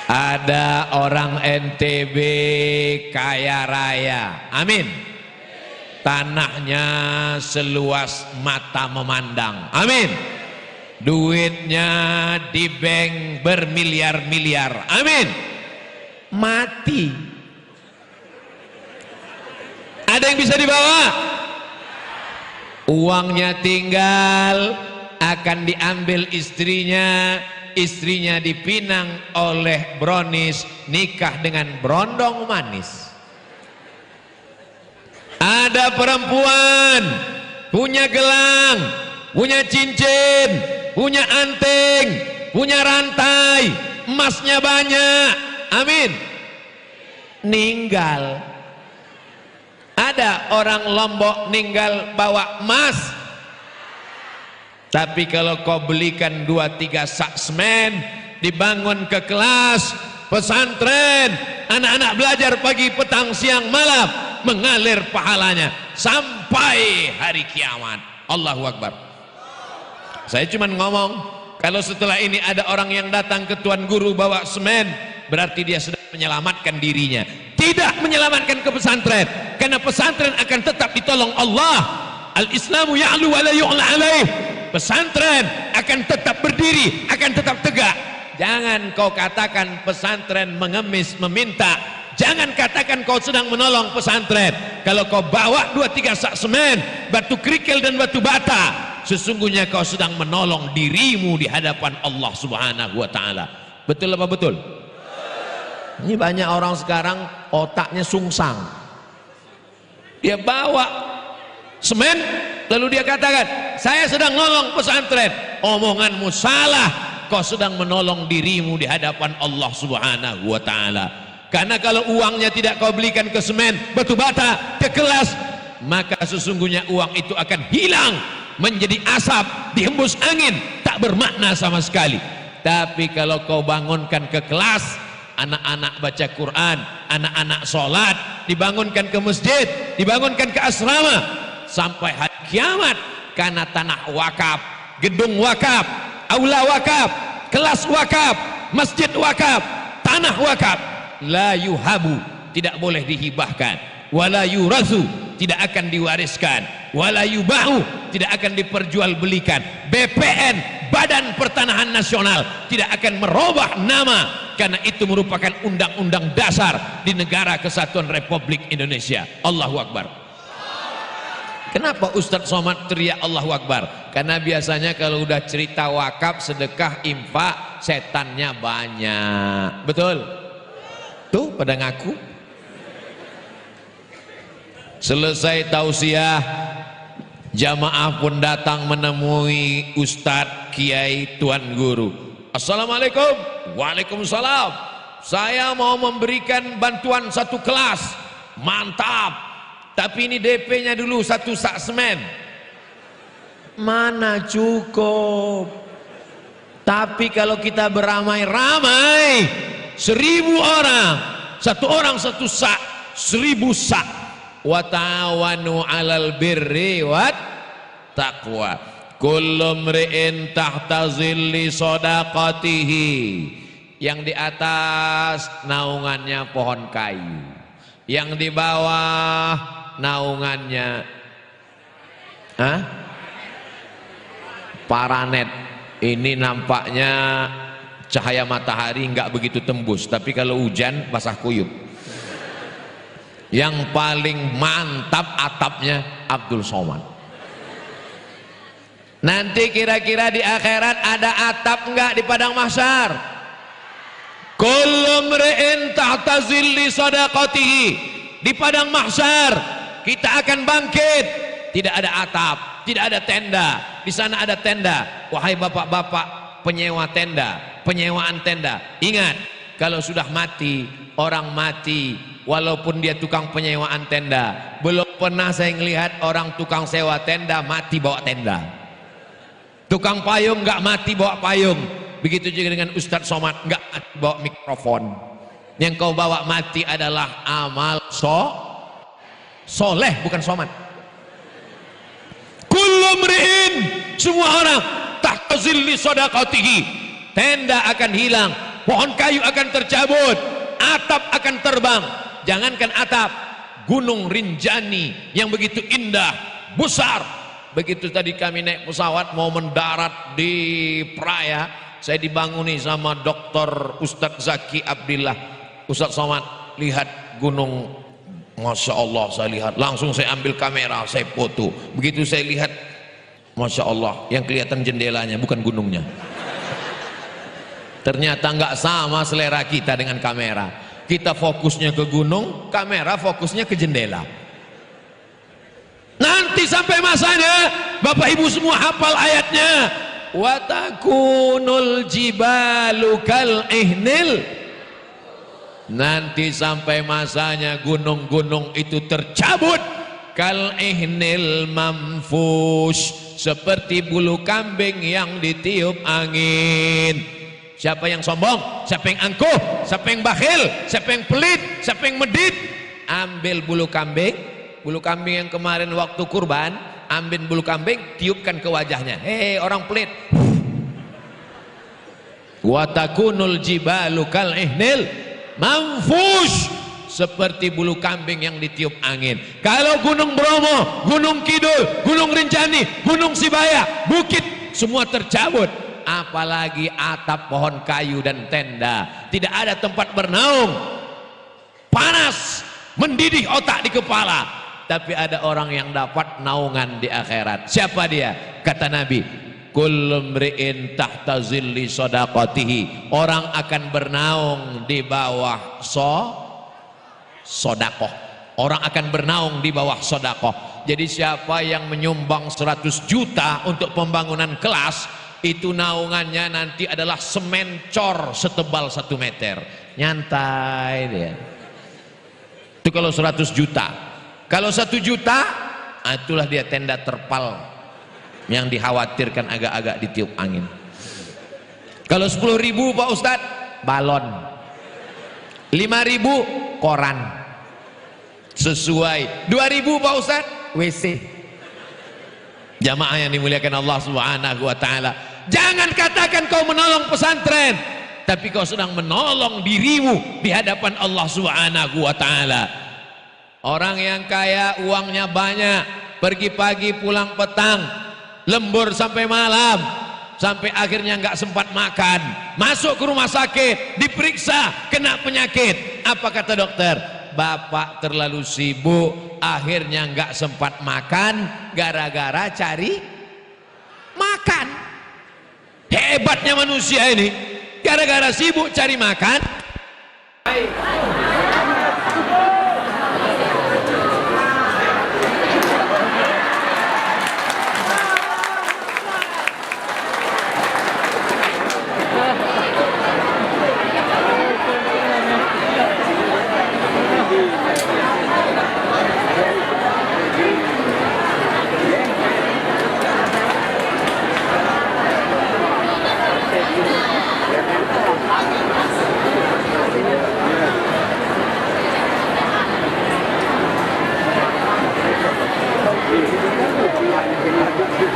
Ada orang NTB kaya raya, amin, tanahnya seluas mata memandang, amin, duitnya di bank bermiliar-miliar, amin, mati, ada yang bisa dibawa? Uangnya tinggal, akan diambil istrinya dipinang oleh brownies, nikah dengan brondong manis. Ada perempuan punya gelang, punya cincin, punya anting, punya rantai, emasnya banyak, amin, ninggal. Ada orang Lombok ninggal bawa emas, tapi kalau kau belikan 2-3 sak semen, dibangun ke kelas pesantren, anak-anak belajar pagi, petang, siang, malam, mengalir pahalanya sampai hari kiamat. Allahu Akbar. Saya cuma ngomong, kalau setelah ini ada orang yang datang ke Tuan Guru bawa semen, berarti dia sedang menyelamatkan dirinya, tidak menyelamatkan ke pesantren, karena pesantren akan tetap ditolong Allah. Al-Islamu ya'lu wa la yu'la alaih. Pesantren akan tetap berdiri, akan tetap tegak. Jangan kau katakan pesantren mengemis meminta, jangan katakan kau sedang menolong pesantren. Kalau kau bawa 2-3 sak semen, batu kerikil dan batu bata, sesungguhnya kau sedang menolong dirimu di hadapan Allah Subhanahu wa taala. Betul apa betul? Ini banyak orang sekarang otaknya sungsang. Dia bawa semen, lalu dia katakan, saya sedang nolong pesantren. Omonganmu salah, kau sedang menolong dirimu di hadapan Allah Subhanahu wa taala. Karena kalau uangnya tidak kau belikan ke semen, batu bata, ke kelas, maka sesungguhnya uang itu akan hilang menjadi asap, dihembus angin, tak bermakna sama sekali. Tapi kalau kau bangunkan ke kelas, anak-anak baca Quran, anak-anak sholat, dibangunkan ke masjid, dibangunkan ke asrama, sampai hari kiamat, karena tanah wakaf, gedung wakaf, aula wakaf, kelas wakaf, masjid wakaf, tanah wakaf, la yuhabu, tidak boleh dihibahkan, wala yurasu, tidak akan diwariskan, wala yubahu, tidak akan diperjualbelikan. BPN, Badan Pertanahan Nasional, tidak akan merubah nama, karena itu merupakan undang-undang dasar di negara kesatuan Republik Indonesia. Allahu Akbar. Kenapa Ustadz Somad teriak Allahu Akbar? Karena biasanya kalau udah cerita wakaf, sedekah, infak, setannya banyak. Betul? Tuh pada ngaku. Selesai tausiah, jamaah pun datang menemui Ustadz, Kiai, Tuan Guru. Assalamualaikum. Waalaikumsalam. Saya mau memberikan bantuan 1 kelas. Mantap. Tapi ini DP-nya dulu 1 sak semen. Mana cukup. Tapi kalau kita beramai-ramai, 1000 orang, 1 orang 1 sak, 1000 sak. Wa ta'awanu 'alal birri wat taqwa. Kullu mri'in tahta zilli shadaqatihi. Yang di atas naungannya pohon kayu, yang di bawah naungannya paranet. Ini nampaknya cahaya matahari nggak begitu tembus, tapi kalau hujan basah kuyup. Yang paling mantap atapnya Abdul Somad. Nanti kira-kira di akhirat ada atap enggak di padang mahsyar? Kullu mri'in tahta zilli shadaqatihi. Di padang mahsyar kita akan bangkit, tidak ada atap, tidak ada tenda. Di sana ada tenda. Wahai bapak-bapak penyewa tenda, penyewaan tenda, ingat, kalau sudah mati, orang mati walaupun dia tukang penyewaan tenda. Belum pernah saya melihat orang tukang sewa tenda mati bawa tenda. Tukang payung nggak mati bawa payung. Begitu juga dengan Ustadz Somad, nggak mati bawa mikrofon. Yang kau bawa mati adalah amal soleh, bukan somat. Kullu mri'in, semua orang tahta zilli sadaqatihi. Tenda akan hilang, pohon kayu akan tercabut, atap akan terbang. Jangankan atap, Gunung Rinjani yang begitu indah, besar. Begitu tadi kami naik pesawat mau mendarat di Praia, saya dibanguni sama Dr. Ustadz Zaki Abdillah. Ustadz Somad, lihat gunung. Masya Allah, saya lihat, langsung saya ambil kamera, saya foto. Begitu saya lihat, Masya Allah, yang kelihatan jendelanya bukan gunungnya. Ternyata nggak sama selera kita dengan kamera. Kita fokusnya ke gunung, kamera fokusnya ke jendela. Nanti sampai masanya, Bapak Ibu semua hafal ayatnya. Watakunul jibalu kal ihnil. Nanti sampai masanya gunung-gunung itu tercabut kal ihnil mamfush, seperti bulu kambing yang ditiup angin. Siapa yang sombong, siapa yang angkuh, siapa yang bakhil, siapa yang pelit, siapa yang medit, ambil bulu kambing yang kemarin waktu kurban, ambil bulu kambing, tiupkan ke wajahnya. Hei orang pelit. Wa takunul jibalu kal ihnil manfush, seperti bulu kambing yang ditiup angin. Kalau Gunung Bromo, Gunung Kidul, Gunung Rinjani, Gunung Sibaya, bukit semua tercabut, apalagi atap pohon kayu dan tenda. Tidak ada tempat bernaung, panas mendidih otak di kepala. Tapi ada orang yang dapat naungan di akhirat. Siapa dia? Kata Nabi, kullu mri'in tahta zilli sadaqatihi. Orang akan bernaung di bawah sodakoh. Orang akan bernaung di bawah sodakoh. Jadi siapa yang menyumbang 100 juta untuk pembangunan kelas, itu naungannya nanti adalah semen cor setebal 1 meter. Nyantai dia. Itu kalau 100 juta. Kalau 1 juta, itulah dia tenda terpal yang dikhawatirkan agak-agak ditiup angin. Kalau 10.000 Pak Ustadz, balon. 5.000 koran. Sesuai. 2.000 Pak Ustadz, WC. Jamaah yang dimuliakan Allah Subhanahu wa taala. Jangan katakan kau menolong pesantren, tapi kau sedang menolong dirimu di hadapan Allah Subhanahu wa taala. Orang yang kaya uangnya banyak, pergi pagi pulang petang, lembur sampai malam, sampai akhirnya nggak sempat makan, masuk ke rumah sakit, diperiksa, kena penyakit. Apa kata dokter? Bapak terlalu sibuk, akhirnya nggak sempat makan gara-gara cari makan. Hebatnya manusia ini, gara-gara sibuk cari makan.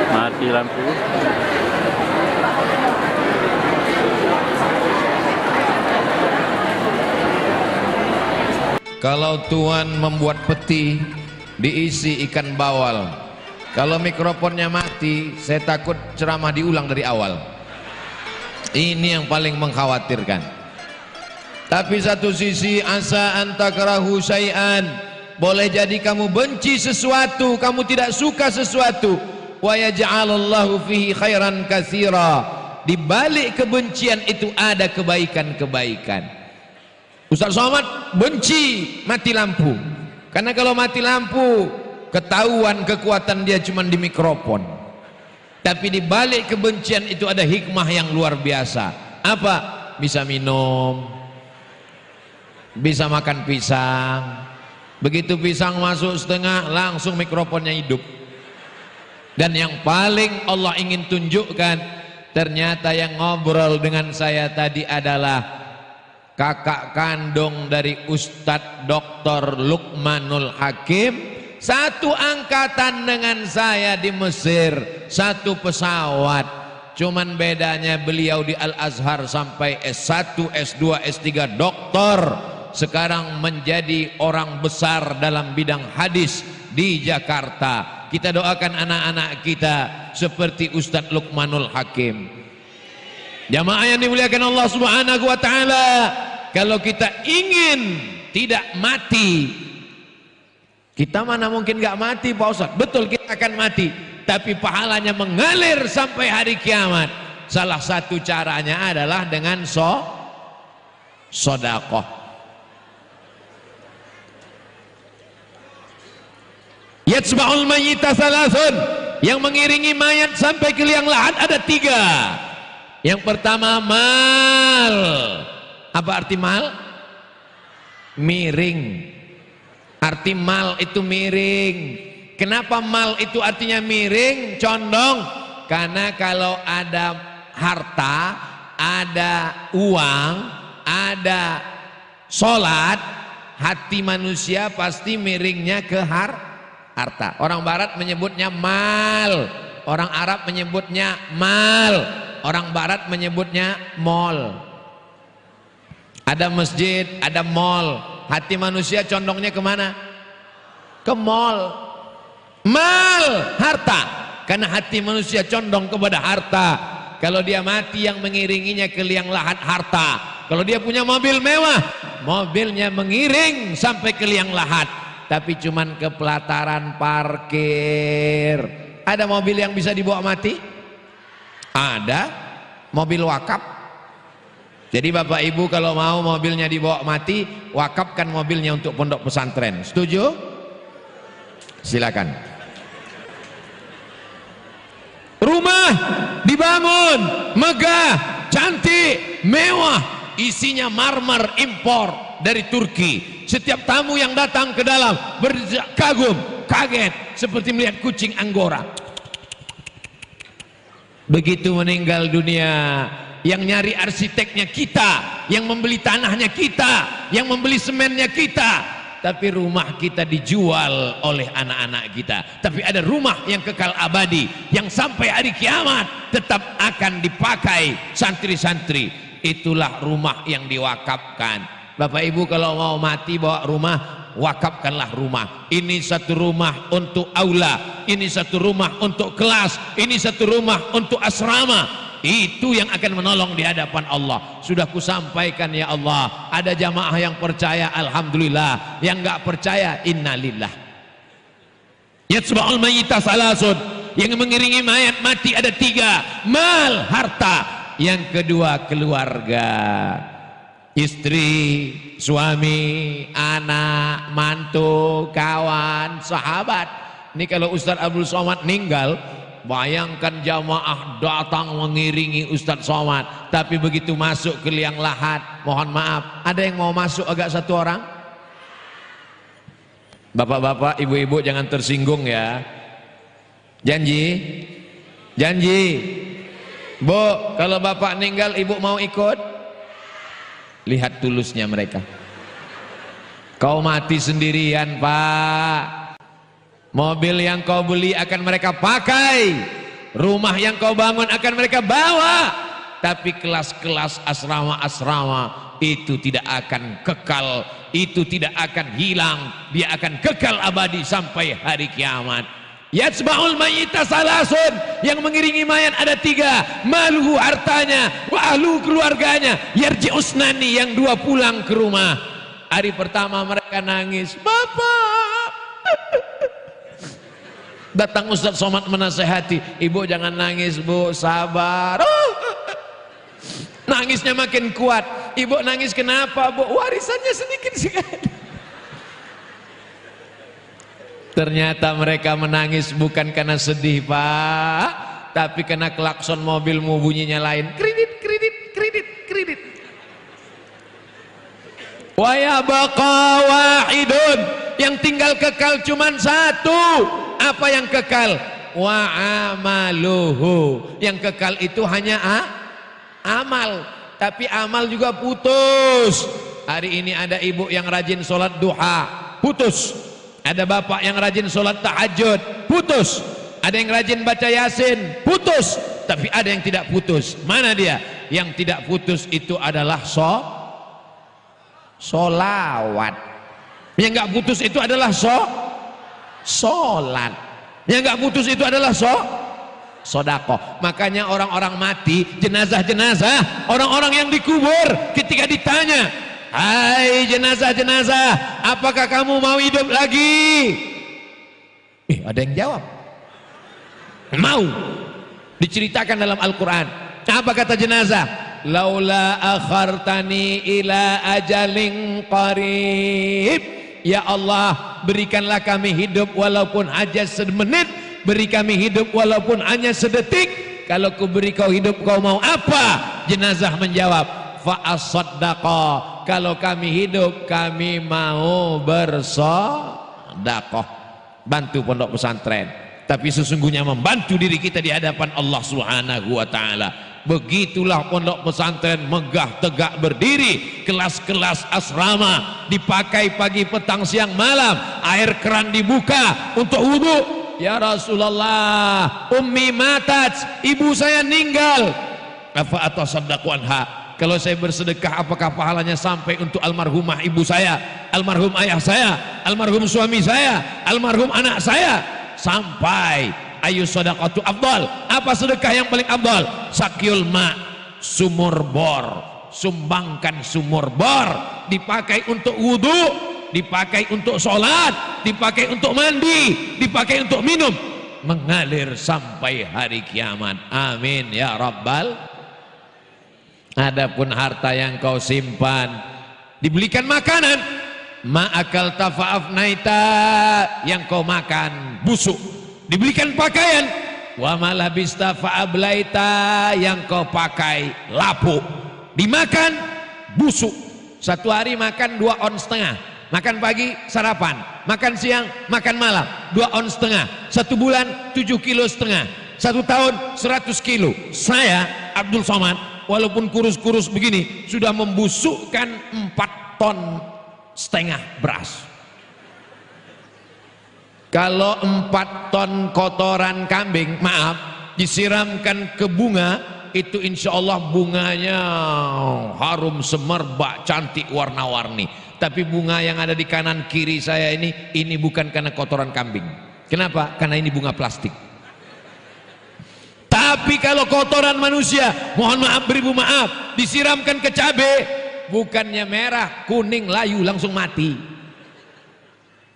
Mati lampu. Kalau Tuhan membuat peti diisi ikan bawal, kalau mikrofonnya mati, saya takut ceramah diulang dari awal. Ini yang paling mengkhawatirkan. Tapi satu sisi, asa antakrahu syai'an, boleh jadi kamu benci sesuatu, kamu tidak suka sesuatu, wa yaj'alallahu fihi khairan katsira. Di balik kebencian itu ada kebaikan-kebaikan. Ustaz Somad benci mati lampu, karena kalau mati lampu ketahuan kekuatan dia cuma di mikrofon. Tapi di balik kebencian itu ada hikmah yang luar biasa. Apa? Bisa minum, bisa makan pisang. Begitu pisang masuk setengah, langsung mikrofonnya hidup. Dan yang paling Allah ingin tunjukkan, ternyata yang ngobrol dengan saya tadi adalah kakak kandung dari Ustadz Dr. Luqmanul Hakim, satu angkatan dengan saya di Mesir, satu pesawat. Cuman bedanya beliau di Al-Azhar sampai S1, S2, S3 doktor, sekarang menjadi orang besar dalam bidang hadis di Jakarta. Kita doakan anak-anak kita seperti Ustadz Luqmanul Hakim. Jamaah yang dimuliakan Allah Subhanahu wa taala, kalau kita ingin tidak mati, kita mana mungkin gak mati Pak Ustadz? Betul, kita akan mati, tapi pahalanya mengalir sampai hari kiamat. Salah satu caranya adalah dengan sodakoh. Yatsba'ul mayyita salasun, yang mengiringi mayat sampai ke liang lahat ada 3. Yang pertama mal. Apa arti mal? Miring. Arti mal itu miring. Kenapa mal itu artinya miring, condong? Karena kalau ada harta, ada uang, ada sholat, hati manusia pasti miringnya ke harta. Orang barat menyebutnya mal, orang Arab menyebutnya mal, orang barat menyebutnya mall. Ada masjid, ada mall. Hati manusia condongnya kemana? Ke mall. Mal, harta. Karena hati manusia condong kepada harta. Kalau dia mati, yang mengiringinya ke liang lahat harta. Kalau dia punya mobil mewah, mobilnya mengiring sampai ke liang lahat. Tapi cuman ke pelataran parkir. Ada mobil yang bisa dibawa mati? Ada. Mobil wakaf. Jadi bapak ibu kalau mau mobilnya dibawa mati, wakafkan mobilnya untuk pondok pesantren. Setuju? Silakan. Rumah dibangun megah, cantik, mewah, isinya marmer impor dari Turki. Setiap tamu yang datang ke dalam berkagum, kaget seperti melihat kucing Anggora. Begitu meninggal dunia, yang nyari arsiteknya kita, yang membeli tanahnya kita, yang membeli semennya kita. Tapi rumah kita dijual oleh anak-anak kita. Tapi ada rumah yang kekal abadi, yang sampai hari kiamat tetap akan dipakai santri-santri. Itulah rumah yang diwakafkan. Bapak ibu kalau mau mati bawa rumah, wakafkanlah rumah. Ini satu rumah untuk aula, ini satu rumah untuk kelas, ini satu rumah untuk asrama. Itu yang akan menolong di hadapan Allah. Sudah kusampaikan ya Allah. Ada jamaah yang percaya, alhamdulillah. Yang enggak percaya, innalillah. Yatsba'ul mayyita salasun, yang mengiringi mayat mati ada 3. Mal, harta. Yang kedua, keluarga. Istri, suami, anak, mantu, kawan, sahabat. Ini kalau Ustaz Abdul Somad meninggal, bayangkan jamaah datang mengiringi Ustaz Somad. Tapi begitu masuk ke liang lahat, mohon maaf, ada yang mau masuk agak 1 orang? Bapak-bapak, ibu-ibu jangan tersinggung ya. Janji? Janji? Bu, kalau bapak meninggal ibu mau ikut? Lihat tulusnya mereka. Kau mati sendirian Pak. Mobil yang kau beli akan mereka pakai, rumah yang kau bangun akan mereka bawa, tapi kelas-kelas asrama-asrama itu tidak akan kekal, itu tidak akan hilang, dia akan kekal abadi sampai hari kiamat. Yatsba'ul mayyita salasun, yang mengiringi mayat ada 3. Maluhu, hartanya, wa ahlu, keluarganya, yarji'usnani, yang 2 pulang ke rumah. Hari pertama mereka nangis, Bapak. Datang Ustaz Somad menasehati, ibu jangan nangis bu, sabar. Nangisnya makin kuat. Ibu nangis kenapa bu? Warisannya sedikit sekali. Ternyata mereka menangis bukan karena sedih Pak, tapi karena klakson mobilmu bunyinya lain. Kredit, kredit, kredit, kredit. wa yabqa wahidun, yang tinggal kekal cuman satu. Apa yang kekal? Wa amaluhu, yang kekal itu hanya amal. Tapi amal juga putus. Hari ini ada ibu yang rajin sholat duha, putus. Ada bapak yang rajin sholat tahajud, putus. Ada yang rajin baca yasin, putus. Tapi ada yang tidak putus. Mana dia? Yang tidak putus itu adalah solawat. Yang nggak putus itu adalah sholat. Yang nggak putus itu adalah sodakoh. Makanya orang-orang mati, jenazah-jenazah, orang-orang yang dikubur, ketika ditanya, hai jenazah-jenazah, apakah kamu mau hidup lagi? Ada yang jawab, mau. Diceritakan dalam Al-Quran. Apa kata jenazah? Laula akhartani ila ajalin qarib, ya Allah, berikanlah kami hidup walaupun hanya semenit, beri kami hidup walaupun hanya sedetik. Kalau ku beri kau hidup, kau mau apa? Jenazah menjawab, fa asaddaqa, kalau kami hidup kami mau bersedekah, bantu pondok pesantren. Tapi sesungguhnya membantu diri kita di hadapan Allah Subhanahu wa taala. Begitulah pondok pesantren megah tegak berdiri, kelas-kelas asrama dipakai pagi petang siang malam, air keran dibuka untuk wudu. Ya Rasulullah, ummi matat, ibu saya meninggal. Afa atasaddaqu anha, kalau saya bersedekah apakah pahalanya sampai untuk almarhumah ibu saya, almarhum ayah saya, almarhum suami saya, almarhum anak saya? Sampai. Ayu sadaqatu afdal, apa sedekah yang paling afdal? Sakyul ma, sumur bor, sumbangkan sumur bor, dipakai untuk wudu, dipakai untuk sholat, dipakai untuk mandi, dipakai untuk minum, mengalir sampai hari kiamat. Amin ya rabbal. Adapun harta yang kau simpan, dibelikan makanan, ma'akal tafa'afnaita, yang kau makan busuk. Dibelikan pakaian, wa malabista fa'ablaita, yang kau pakai lapuk. Dimakan busuk. Satu hari makan 2 ons setengah, makan pagi sarapan, makan siang, makan malam, 2 ons setengah. 1 bulan 7,5 kilo, 1 tahun 100 kilo. Saya Abdul Somad, walaupun kurus-kurus begini, sudah membusukkan 4,5 ton beras. Kalau 4 ton kotoran kambing, maaf, disiramkan ke bunga, itu insya Allah bunganya harum semerbak, cantik, warna-warni. Tapi bunga yang ada di kanan kiri saya ini bukan karena kotoran kambing. Kenapa? Karena ini bunga plastik. Tapi kalau kotoran manusia, mohon maaf beribu maaf, disiramkan ke cabai, bukannya merah, kuning, layu, langsung mati.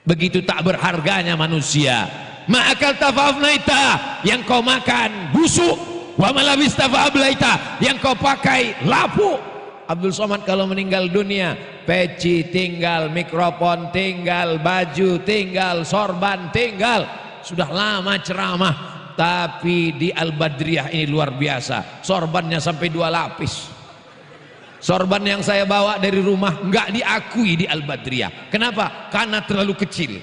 Begitu tak berharganya manusia. Ma'akal tafa'afnaita, yang kau makan busuk. Wa malabis tafa'ablaita, yang kau pakai lapuk. Abdul Somad kalau meninggal dunia, peci tinggal, mikrofon tinggal, baju tinggal, sorban tinggal. Sudah lama ceramah, tapi di Al-Badriyah ini luar biasa. Sorbannya sampai 2 lapis. Sorban yang saya bawa dari rumah nggak diakui di Al-Badriyah. Kenapa? Karena terlalu kecil.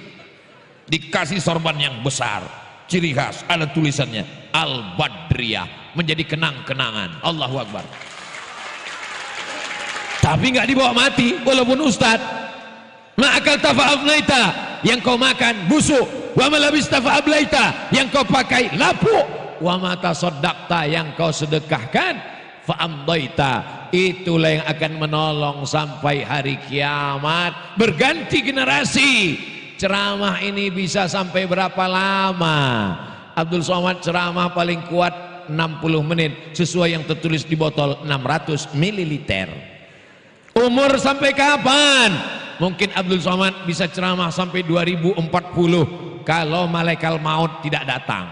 Dikasih sorban yang besar, ciri khas, ada tulisannya Al-Badriyah, menjadi kenang-kenangan. Allahu Akbar. Tapi nggak dibawa mati, walaupun ustad. Ma'akal tafa'afnaita, yang kau makan busuk. Wa malabis tafa'ablaita, yang kau pakai lapuk. Wa mata soddakta, yang kau sedekahkan, fa'amdaita, itulah yang akan menolong sampai hari kiamat. Berganti generasi. Ceramah ini bisa sampai berapa lama? Abdul Somad ceramah paling kuat 60 menit, sesuai yang tertulis di botol 600 ml. Umur sampai kapan? Mungkin Abdul Somad bisa ceramah sampai 2040 kalau malaikat maut tidak datang.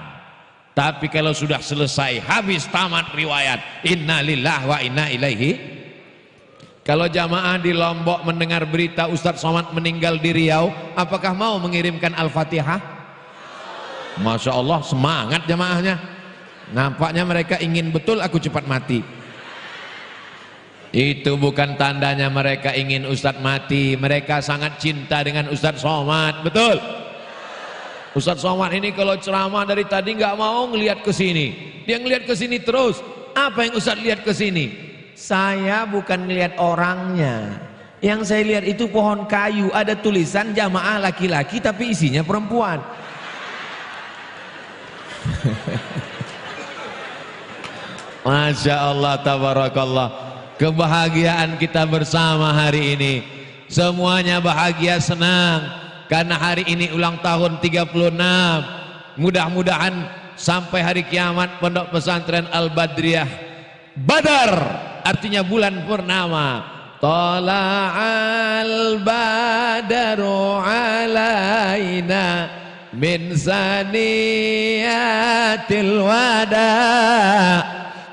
Tapi kalau sudah selesai, habis tamat riwayat, inna lillahi wa inna ilaihi. Kalau jamaah di Lombok mendengar berita Ustadz Somad meninggal di Riau, apakah mau mengirimkan Al-Fatihah? Masya Allah, semangat jamaahnya. Nampaknya mereka ingin betul aku cepat mati. Itu bukan tandanya mereka ingin Ustadz mati. Mereka sangat cinta dengan Ustadz Somad. Betul? Ustadz Somad ini kalau ceramah dari tadi nggak mau ngelihat ke sini. Dia ngelihat ke sini terus. Apa yang Ustadz lihat ke sini? Saya bukan ngelihat orangnya. Yang saya lihat itu pohon kayu. Ada tulisan jamaah laki-laki tapi isinya perempuan. Masya Allah, tabarakallah. Kebahagiaan kita bersama hari ini. Semuanya bahagia, senang. Karena hari ini ulang tahun 36. Mudah-mudahan sampai hari kiamat Pondok Pesantren Al-Badriyah Badar, artinya bulan purnama. Tala'al badaru alaina min saniyatil wada'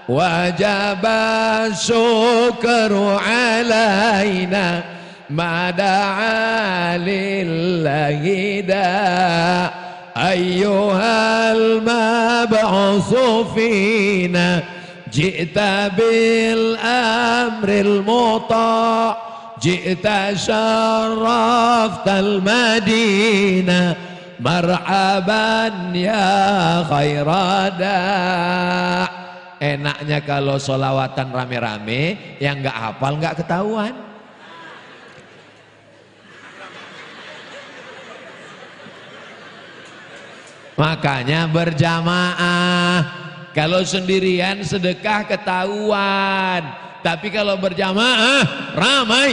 wajaba syukru alaina mada'a lillahi da' ayyuhal mab'usu fina ji'ta bil amril muta' ji'ta syarraftal madinah marhaban ya khairada'. Enaknya kalau solawatan rame-rame, yang nggak hafal nggak ketahuan. Makanya berjamaah. Kalau sendirian sedekah ketahuan, tapi kalau berjamaah ramai.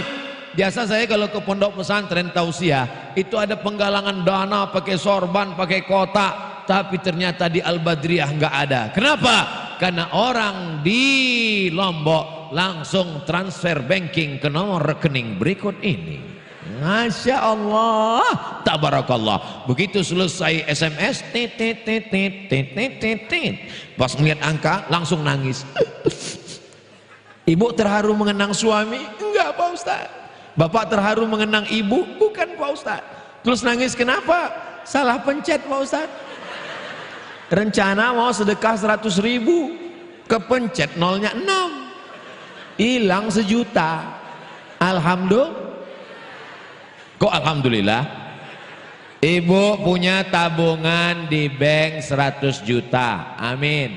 Biasa saya kalau ke pondok pesantren tausiah itu ada penggalangan dana pakai sorban, pakai kotak, tapi ternyata di Al-Badriyah nggak ada. Kenapa? Karena orang di Lombok langsung transfer banking ke nomor rekening berikut ini. Masya Allah, tabarakallah. Begitu selesai SMS, pas melihat angka langsung nangis. Ibu terharu mengenang suami? Enggak Pak Ustaz. Bapak terharu mengenang ibu? Bukan Pak Ustaz. Terus nangis kenapa? Salah pencet Pak Ustaz. Rencana mau sedekah 100.000, kepencet nolnya 6, hilang 1 juta. Alhamdulillah. Kok alhamdulillah? Ibu punya tabungan di bank 100 juta, amin.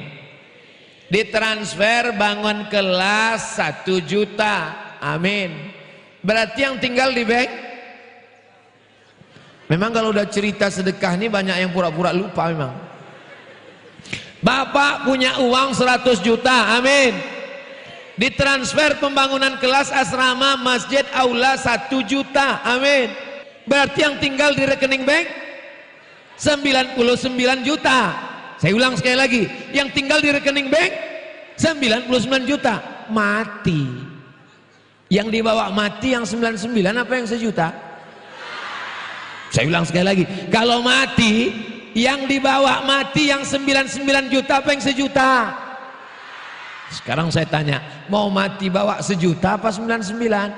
Ditransfer bangun kelas 1 juta, amin. Berarti yang tinggal di bank. Memang kalau udah cerita sedekah ini banyak yang pura-pura lupa memang. Bapak punya uang 100 juta, amin. Ditransfer pembangunan kelas asrama, masjid, aula 1 juta, amin. Berarti yang tinggal di rekening bank 99 juta. Saya ulang sekali lagi, yang tinggal di rekening bank 99 juta. Mati. Yang dibawa mati yang 99 apa yang 1 juta? Saya ulang sekali lagi, kalau mati yang dibawa mati yang 99 juta apa yang 1 juta? Sekarang saya tanya, mau mati bawa 1 juta apa 99?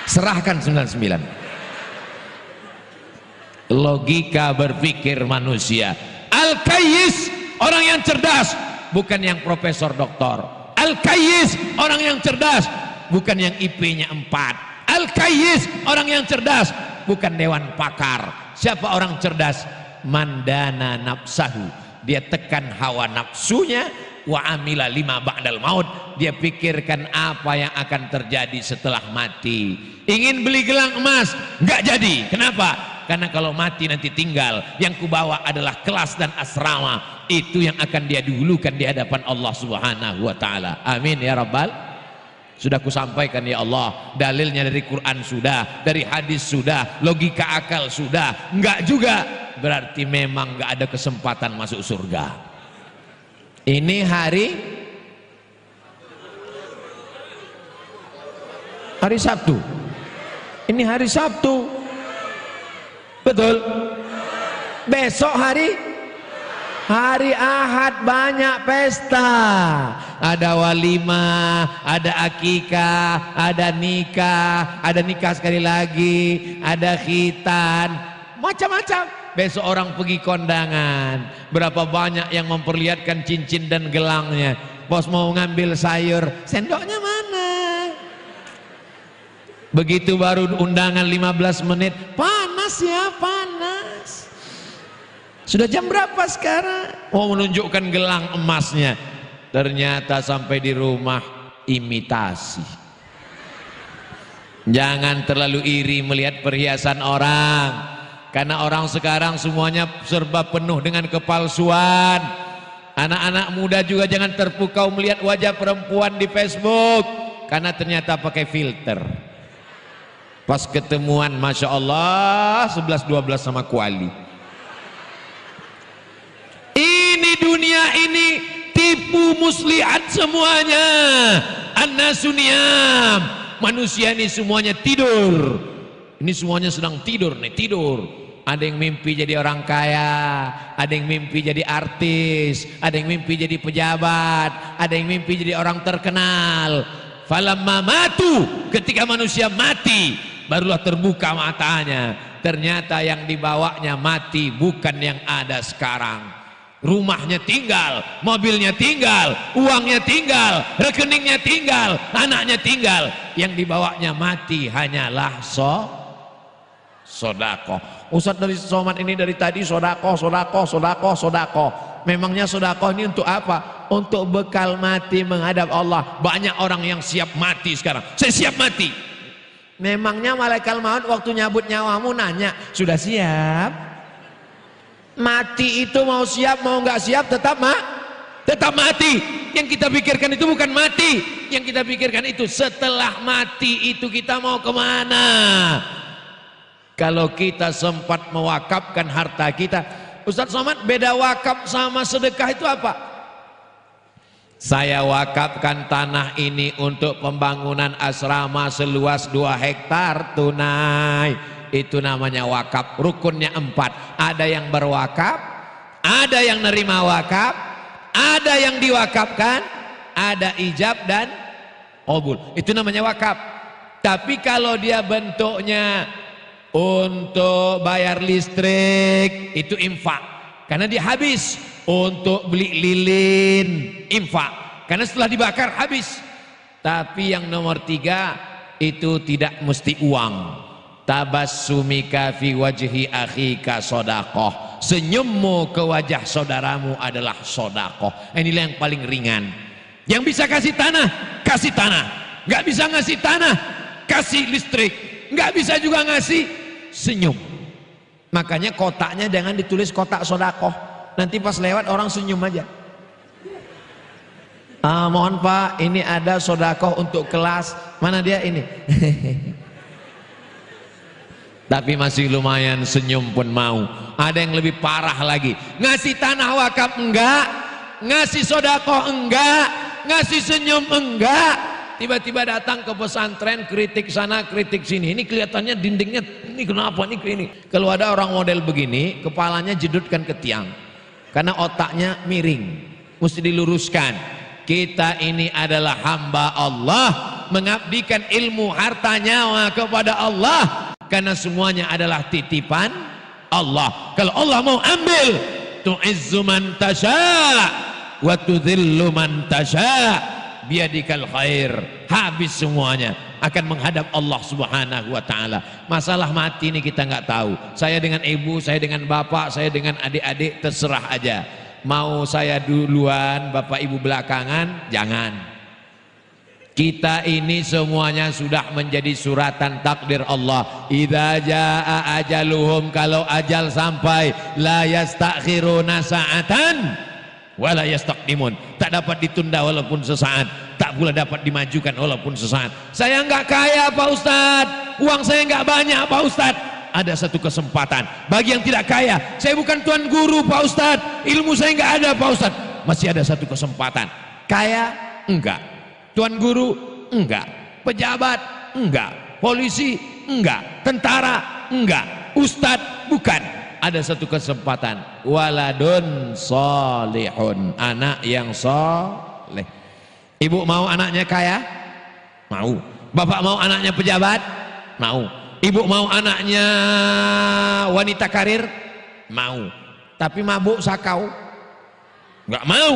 Serahkan 99. Logika berpikir manusia. Al-Kayyis, orang yang cerdas, bukan yang profesor doktor. Al-Kayyis, orang yang cerdas, bukan yang IP-nya 4. Al-Kayyis, orang yang cerdas, bukan dewan pakar. Siapa orang cerdas? Mandana nafsahu, dia tekan hawa nafsunya. Wa amila lima ba'dal maut, dia pikirkan apa yang akan terjadi setelah mati. Ingin beli gelang emas, nggak jadi. Kenapa? Karena kalau mati nanti tinggal, yang kubawa adalah kelas dan asrama. Itu yang akan dia dahulukan di hadapan Allah Subhanahu wa ta'ala. Amin ya rabbal. Sudah kusampaikan ya Allah, dalilnya dari Quran sudah, dari hadis sudah, logika akal sudah. Enggak juga, berarti memang enggak ada kesempatan masuk surga. Ini hari Sabtu. Ini hari Sabtu. Betul. Besok hari Ahad, banyak pesta. Ada walimah, ada akikah, ada nikah sekali lagi, ada khitan, macam-macam. Besok orang pergi kondangan. Berapa banyak yang memperlihatkan cincin dan gelangnya. Bos mau ngambil sayur, sendoknya mana? Begitu baru undangan 15 menit, panas ya, panas. Sudah jam berapa sekarang? Oh, menunjukkan gelang emasnya. Ternyata sampai di rumah imitasi. Jangan terlalu iri melihat perhiasan orang, karena orang sekarang semuanya serba penuh dengan kepalsuan. Anak-anak muda juga jangan terpukau melihat wajah perempuan di Facebook, karena ternyata pakai filter. Pas ketemuan, Masya Allah, 11-12 sama kuali. Ini dunia ini tipu muslihat semuanya. An-nasu niyam. Manusia ini semuanya tidur. Ini semuanya sedang tidur nih, tidur. Ada yang mimpi jadi orang kaya, ada yang mimpi jadi artis, ada yang mimpi jadi pejabat, ada yang mimpi jadi orang terkenal. Falamma matu, ketika manusia mati, barulah terbuka matanya. Ternyata yang dibawanya mati, bukan yang ada sekarang. Rumahnya tinggal, mobilnya tinggal, uangnya tinggal, rekeningnya tinggal, anaknya tinggal. Yang dibawanya mati hanyalah sodako. Ustadz dari Somad ini dari tadi sodako. Memangnya sodako ini untuk apa? Untuk bekal mati menghadap Allah. Banyak orang yang siap mati sekarang. Saya siap mati. Memangnya malaikat maut waktu nyabut nyawamu nanya, sudah siap? Mati itu mau siap mau nggak siap tetap mati. Yang kita pikirkan itu bukan mati. Yang kita pikirkan itu setelah mati itu kita mau kemana? Kalau kita sempat mewakafkan harta kita, Ustadz Somad, beda wakaf sama sedekah itu apa? Saya wakafkan tanah ini untuk pembangunan asrama seluas 2 hektar tunai. Itu namanya wakaf. Rukunnya 4. Ada yang berwakaf, ada yang nerima wakaf, ada yang diwakafkan, ada ijab dan qabul. Itu namanya wakaf. Tapi kalau dia bentuknya untuk bayar listrik, itu infak, karena dia habis. Untuk beli lilin, infak, karena setelah dibakar habis. Tapi yang nomor 3 itu tidak mesti uang. Tabassumika fi wajhi akhika sodakoh. Senyummu ke wajah saudaramu adalah sodakoh. Inilah yang paling ringan. Yang bisa kasih tanah, kasih tanah. Gak bisa ngasih tanah, kasih listrik. Gak bisa juga ngasih senyum. Makanya kotaknya jangan ditulis kotak sodakoh. Nanti pas lewat orang senyum aja. Mohon Pak, ini ada sodakoh untuk kelas. Mana dia ini? Tapi masih lumayan, senyum pun mau. Ada yang lebih parah lagi. Ngasih tanah wakaf enggak, ngasih sodakoh enggak, ngasih senyum enggak. Tiba-tiba datang ke pesantren, kritik sana kritik sini. Ini kelihatannya dindingnya ini kenapa nih ini. Kalau ada orang model begini, kepalanya jedutkan ke tiang, karena otaknya miring, mesti diluruskan. Kita ini adalah hamba Allah, mengabdikan ilmu harta nyawa kepada Allah, karena semuanya adalah titipan Allah. Kalau Allah mau ambil, tu'izzu man tasha' wa tudhillu man tasha', biadikal khair. Habis semuanya, akan menghadap Allah subhanahu wa ta'ala. Masalah mati ini kita nggak tahu. Saya dengan ibu, saya dengan bapak, saya dengan adik-adik, terserah aja. Mau saya duluan, bapak ibu belakangan, jangan. Kita ini semuanya sudah menjadi suratan takdir Allah. Idza jaa ajaluhum, kalau ajal sampai, la yastakhiruna sa'atan wa la yastaqdimun. Tak dapat ditunda walaupun sesaat, tak pula dapat dimajukan walaupun sesaat. Saya enggak kaya Pak Ustadz, uang saya enggak banyak Pak Ustadz. Ada satu kesempatan bagi yang tidak kaya. Saya bukan tuan guru Pak Ustadz, ilmu saya enggak ada Pak Ustadz. Masih ada satu kesempatan. Kaya enggak, tuan guru enggak, pejabat enggak, polisi enggak, tentara enggak, ustadz bukan. Ada satu kesempatan, waladun solihun, anak yang soleh. Ibu mau anaknya kaya? Mau. Bapak mau anaknya pejabat? Mau. Ibu mau anaknya wanita karir? Mau. Tapi mabuk sakau? Nggak mau.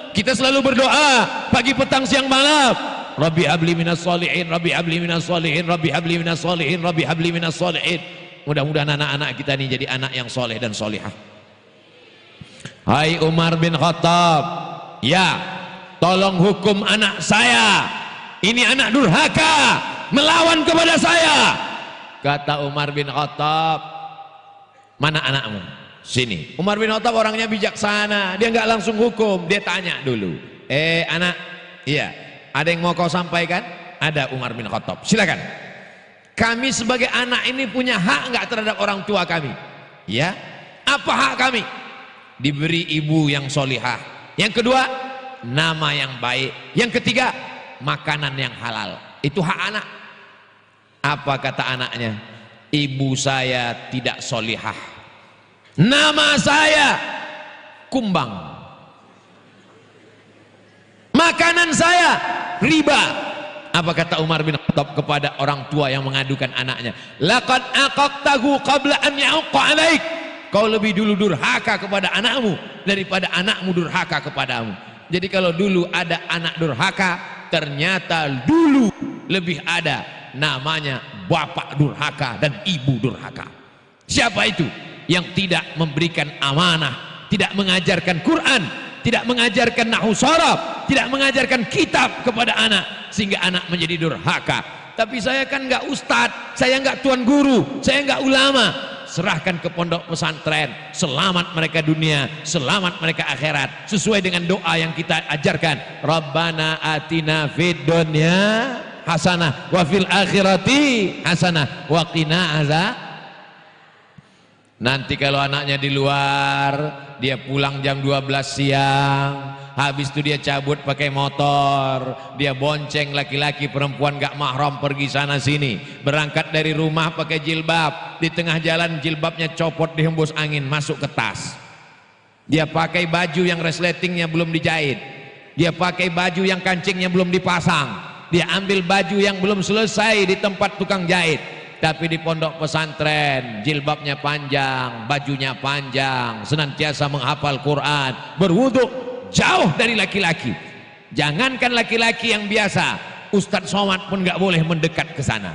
Kita selalu berdoa pagi petang siang malam, Rabbi habli minas sholihin, Rabbi habli minas sholihin, Rabbi habli minas sholihin, Rabbi habli minas sholihin. Mudah-mudahan anak-anak kita ini jadi anak yang soleh dan solihah. Hai Umar bin Khattab, ya, tolong hukum anak saya. Ini anak durhaka, melawan kepada saya. Kata Umar bin Khattab, mana anakmu? Sini. Umar bin Khattab orangnya bijaksana, dia nggak langsung hukum, dia tanya dulu. Anak, iya, ada yang mau kau sampaikan? Ada. Umar bin Khattab, silakan. Kami sebagai anak ini punya hak nggak terhadap orang tua kami? Ya. Apa hak kami? Diberi ibu yang solihah. Yang kedua, nama yang baik. Yang ketiga, makanan yang halal. Itu hak anak. Apa kata anaknya? Ibu saya tidak solihah, nama saya kumbang, makanan saya riba. Apa kata Umar bin Khattab kepada orang tua yang mengadukan anaknya? Laqad aqaqtahu qabla an ya'uqqa 'alaik. Kau lebih dulu durhaka kepada anakmu daripada anakmu durhaka kepadamu. Jadi kalau dulu ada anak durhaka, ternyata dulu lebih ada namanya bapak durhaka dan ibu durhaka. Siapa itu? Yang tidak memberikan amanah, tidak mengajarkan Quran, tidak mengajarkan nahwu sharaf, tidak mengajarkan kitab kepada anak, sehingga anak menjadi durhaka. Tapi saya kan nggak ustadz, saya nggak tuan guru, saya nggak ulama. Serahkan ke pondok pesantren, selamat mereka dunia, selamat mereka akhirat, sesuai dengan doa yang kita ajarkan. Rabbana atina fid dunya hasanah wa fil akhirati hasanah wa qina azab. Nanti kalau anaknya di luar, dia pulang jam 12 siang, habis itu dia cabut pakai motor, dia bonceng laki-laki perempuan gak mahram pergi sana sini, berangkat dari rumah pakai jilbab, di tengah jalan jilbabnya copot dihembus angin masuk ke tas. Dia pakai baju yang resletingnya belum dijahit, dia pakai baju yang kancingnya belum dipasang, dia ambil baju yang belum selesai di tempat tukang jahit. Tapi di pondok pesantren jilbabnya panjang, bajunya panjang, senantiasa menghafal Quran, berwudu, jauh dari laki-laki. Jangankan laki-laki yang biasa, Ustadz Somad pun gak boleh mendekat ke sana.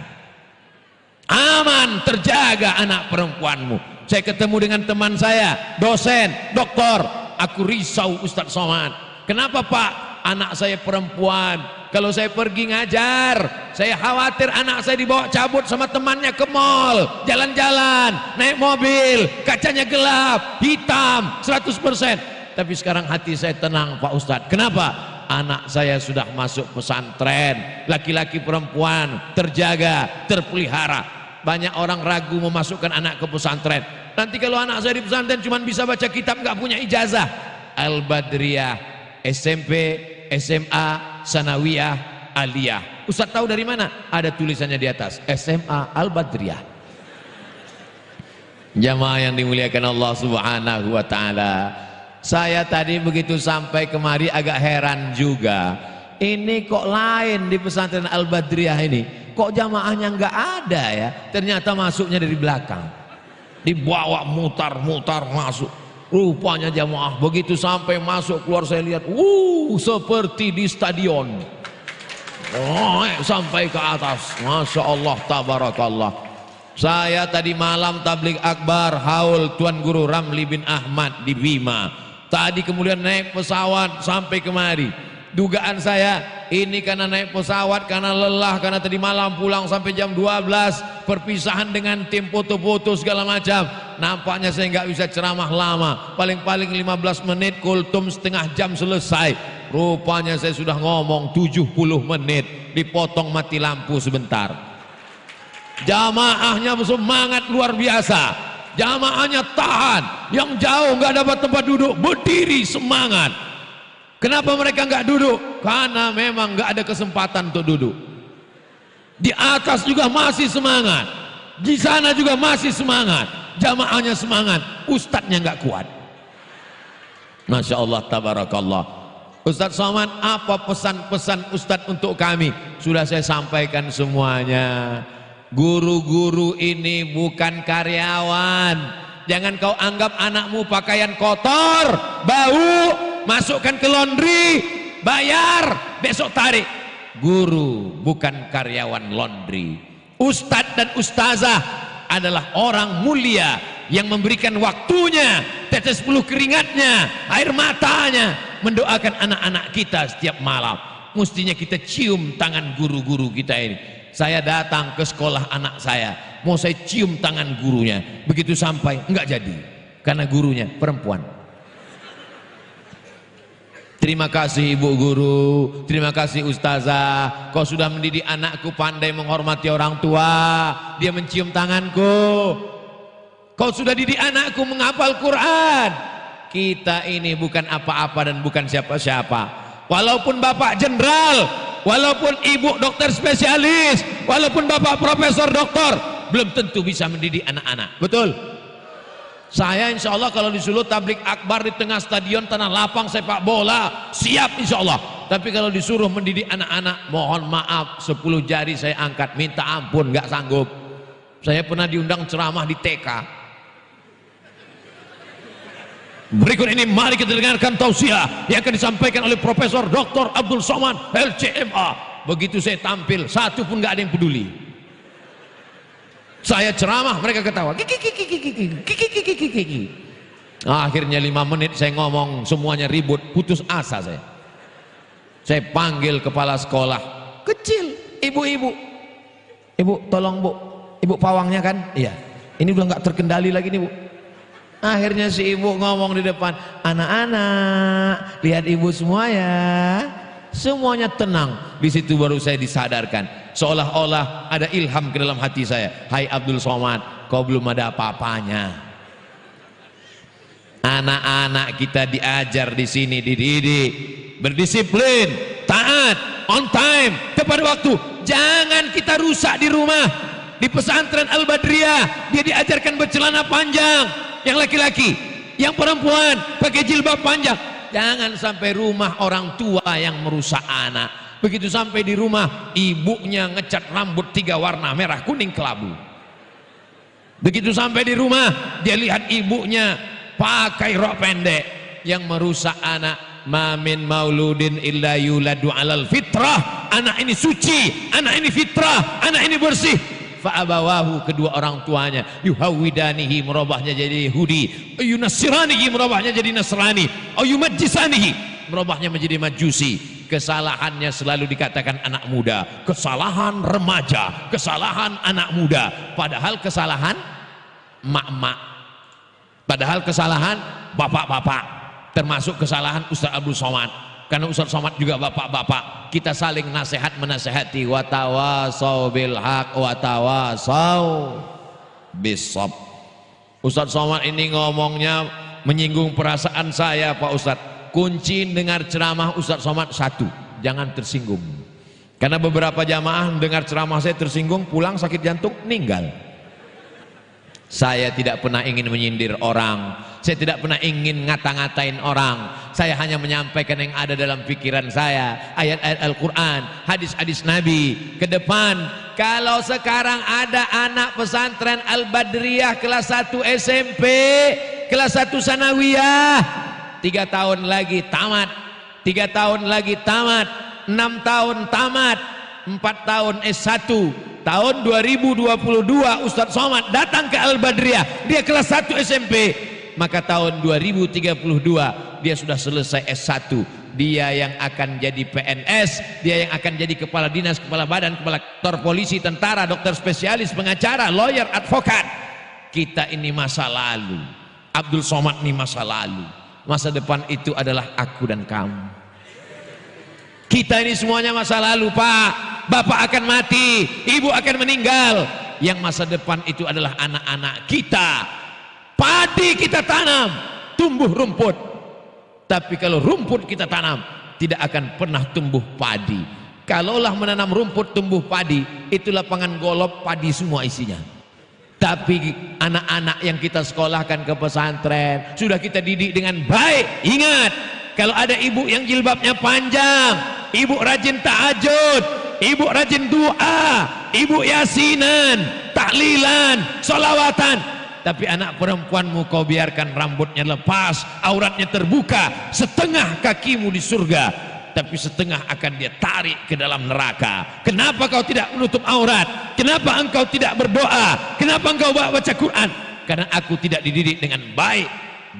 Aman, terjaga anak perempuanmu. Saya ketemu dengan teman saya, dosen, doktor, aku risau Ustadz Somad. Kenapa Pak? Anak saya perempuan. Kalau saya pergi ngajar, saya khawatir anak saya dibawa cabut sama temannya ke mall, jalan-jalan, naik mobil, kacanya gelap, hitam, 100%. Tapi sekarang hati saya tenang Pak Ustadz. Kenapa? Anak saya sudah masuk pesantren, laki-laki perempuan, terjaga, terpelihara. Banyak orang ragu memasukkan anak ke pesantren. Nanti kalau anak saya di pesantren cuma bisa baca kitab, nggak punya ijazah. Al-Badriyah, SMP, SMA, Sanawiyah, Aliyah. Ustaz tahu dari mana? Ada tulisannya di atas, SMA Al-Badriyah. Jamaah yang dimuliakan Allah Subhanahu wa taala. Saya tadi begitu sampai kemari agak heran juga. Ini kok lain di pesantren Al-Badriyah ini? Kok jamaahnya nggak ada ya? Ternyata masuknya dari belakang. Dibawa mutar-mutar masuk. Rupanya jamaah begitu sampai masuk keluar saya lihat, seperti di stadion. Sampai ke atas, masya Allah, tabarakallah. Saya tadi malam tabligh akbar haul Tuan Guru Ramli bin Ahmad di Bima. Tadi kemudian naik pesawat sampai kemari. Dugaan saya ini karena naik pesawat, karena lelah, karena tadi malam pulang sampai jam 12, perpisahan dengan tim foto-foto segala macam. Nampaknya saya nggak bisa ceramah lama, paling-paling 15 menit, kultum setengah jam selesai. Rupanya saya sudah ngomong 70 menit, dipotong mati lampu sebentar. Jamaahnya semangat luar biasa, jamaahnya tahan, yang jauh nggak dapat tempat duduk berdiri semangat. Kenapa mereka nggak duduk? Karena memang nggak ada kesempatan untuk duduk. Di atas juga masih semangat, di sana juga masih semangat, jamaahnya semangat, ustadznya nggak kuat. Masya Allah, tabarakallah. Ustadz Somad, apa pesan-pesan Ustadz untuk kami? Sudah saya sampaikan semuanya. Guru-guru ini bukan karyawan. Jangan kau anggap anakmu pakaian kotor, bau, masukkan ke laundry, bayar, besok tarik. guru bukan karyawan laundry. Ustadz dan ustazah adalah orang mulia yang memberikan waktunya, tetes bulu keringatnya, air matanya, mendoakan anak-anak kita setiap malam. Mestinya kita cium tangan guru-guru kita ini. Saya datang ke sekolah anak saya, mau saya cium tangan gurunya, begitu sampai enggak jadi karena gurunya perempuan. Terima kasih ibu guru, terima kasih ustazah, kau sudah mendidik anakku pandai menghormati orang tua, dia mencium tanganku. Kau sudah didik anakku menghafal Quran. Kita ini bukan apa-apa dan bukan siapa-siapa. Walaupun bapak jenderal, walaupun ibu dokter spesialis, walaupun bapak profesor doktor, belum tentu bisa mendidik anak-anak. Betul? Saya insya Allah kalau disuruh tablik akbar di tengah stadion tanah lapang sepak bola, siap insya Allah. Tapi kalau disuruh mendidik anak-anak, mohon maaf, 10 jari saya angkat, minta ampun, nggak sanggup. Saya pernah diundang ceramah di TK. Berikut ini mari kita dengarkan tausiah yang akan disampaikan oleh Profesor Dr. Abdul Somad LCMA. Begitu saya tampil, satu pun nggak ada yang peduli. Saya ceramah, mereka ketawa. Akhirnya 5 menit saya ngomong, semuanya ribut, putus asa saya. Saya panggil kepala sekolah kecil, ibu-ibu, ibu tolong bu, ibu pawangnya kan? Iya. Ini udah nggak terkendali lagi nih bu. Akhirnya si ibu ngomong di depan, anak-anak lihat ibu semua ya. Semuanya tenang. Di situ baru saya disadarkan, seolah-olah ada ilham ke dalam hati saya. Hai Abdul Somad, kau belum ada apa-apanya. Anak-anak kita diajar di sini, dididik, berdisiplin, taat, on time, tepat waktu. Jangan kita rusak di rumah. Di pesantren Al-Badriyah dia diajarkan bercelana panjang, yang laki-laki, yang perempuan pakai jilbab panjang. Jangan sampai rumah orang tua yang merusak anak. Begitu sampai di rumah, ibunya ngecat rambut 3 warna, merah, kuning, kelabu. Begitu sampai di rumah, dia lihat ibunya pakai rok pendek, yang merusak anak. Ma min mauludin illa yuladu alal fitrah. Anak ini suci, anak ini fitrah, anak ini bersih. Fa'abawahu, kedua orang tuanya, yuhawidanihi, merubahnya jadi Yahudi, yunasiranihi, merubahnya jadi Nasrani, yumajjisanihi, merubahnya menjadi Majusi. Kesalahannya selalu dikatakan anak muda, kesalahan remaja, kesalahan anak muda, padahal kesalahan mak-mak, padahal kesalahan bapak-bapak, termasuk kesalahan Ustaz Abdul Somad. Karena Ustaz Somad juga bapak-bapak, kita saling nasihat menasehati. Watawasau bil haq watawasau bisab. Ustaz Somad ini ngomongnya menyinggung perasaan saya Pak Ustaz. Kunci dengar ceramah Ustaz Somad satu, jangan tersinggung. Karena beberapa jamaah dengar ceramah saya tersinggung, pulang sakit jantung, meninggal. Saya tidak pernah ingin menyindir orang, saya tidak pernah ingin ngata-ngatain orang. Saya hanya menyampaikan yang ada dalam pikiran saya, ayat-ayat Al-Quran, hadis-hadis Nabi. Ke depan, kalau sekarang ada anak pesantren Al-Badriyah kelas 1 SMP, kelas 1 Sanawiyah, 3 tahun lagi tamat, 3 tahun lagi tamat, 6 tahun tamat, 4 tahun S1. Tahun 2022 Ustadz Somad datang ke Al-Badriyah, dia kelas 1 SMP. Maka tahun 2032 dia sudah selesai S1. Dia yang akan jadi PNS, dia yang akan jadi kepala dinas, kepala badan, kepala kantor polisi, tentara, dokter spesialis, pengacara, lawyer, advokat. Kita ini masa lalu, Abdul Somad ini masa lalu. Masa depan itu adalah aku dan kamu. Kita ini semuanya masa lalu Pak. Bapak akan mati, ibu akan meninggal. Yang masa depan itu adalah anak-anak kita. Padi kita tanam, tumbuh rumput. Tapi kalau rumput kita tanam, tidak akan pernah tumbuh padi. Kalaulah menanam rumput tumbuh padi, itu lapangan golf padi semua isinya. Tapi anak-anak yang kita sekolahkan ke pesantren, sudah kita didik dengan baik. Ingat, kalau ada ibu yang jilbabnya panjang, ibu rajin tahajud, ibu rajin doa, ibu yasinan, tahlilan, sholawatan. Tapi anak perempuanmu kau biarkan rambutnya lepas, auratnya terbuka, setengah kakimu di surga. tapi setengah akan dia tarik ke dalam neraka. Kenapa kau tidak menutup aurat? Kenapa engkau tidak berdoa? Kenapa engkau baca Quran? Karena aku tidak dididik dengan baik.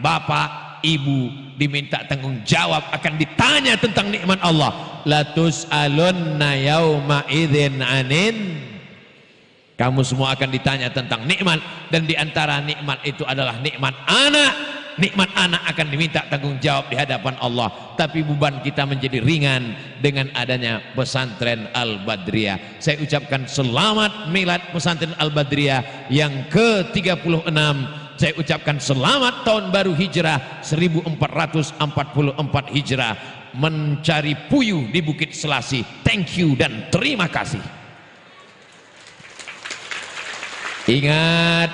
Bapak, ibu diminta tanggung jawab, akan ditanya tentang nikmat Allah. Latus alunna yauma idzin anin. Kamu semua akan ditanya tentang nikmat, dan diantara nikmat itu adalah nikmat anak. Nikmat anak akan diminta tanggung jawab di hadapan Allah. Tapi beban kita menjadi ringan dengan adanya pesantren Al-Badriyah. Saya ucapkan selamat milad pesantren Al-Badriyah yang ke-36. Saya ucapkan selamat tahun baru Hijrah 1444 Hijrah, mencari puyuh di Bukit Selasi. Thank you dan terima kasih. Ingat,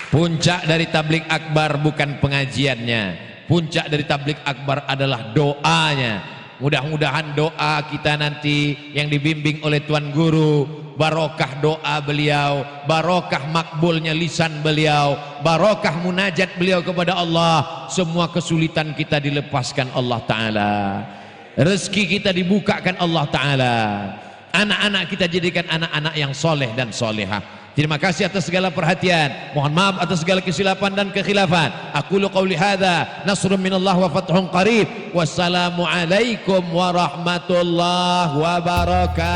puncak dari tablik akbar bukan pengajiannya. Puncak dari tablik akbar adalah doanya. Mudah-mudahan doa kita nanti yang dibimbing oleh Tuan Guru, barokah doa beliau, barokah makbulnya lisan beliau, barokah munajat beliau kepada Allah. Semua kesulitan kita dilepaskan Allah Ta'ala, rezeki kita dibukakan Allah Ta'ala, anak-anak kita jadikan anak-anak yang soleh dan solehah. Terima kasih atas segala perhatian. Mohon maaf atas segala kesilapan dan kekhilafan. Aqulu qauli hadza, nasrun minallah wa fathun qarib. Wassalamu alaikum warahmatullahi wabarakatuh.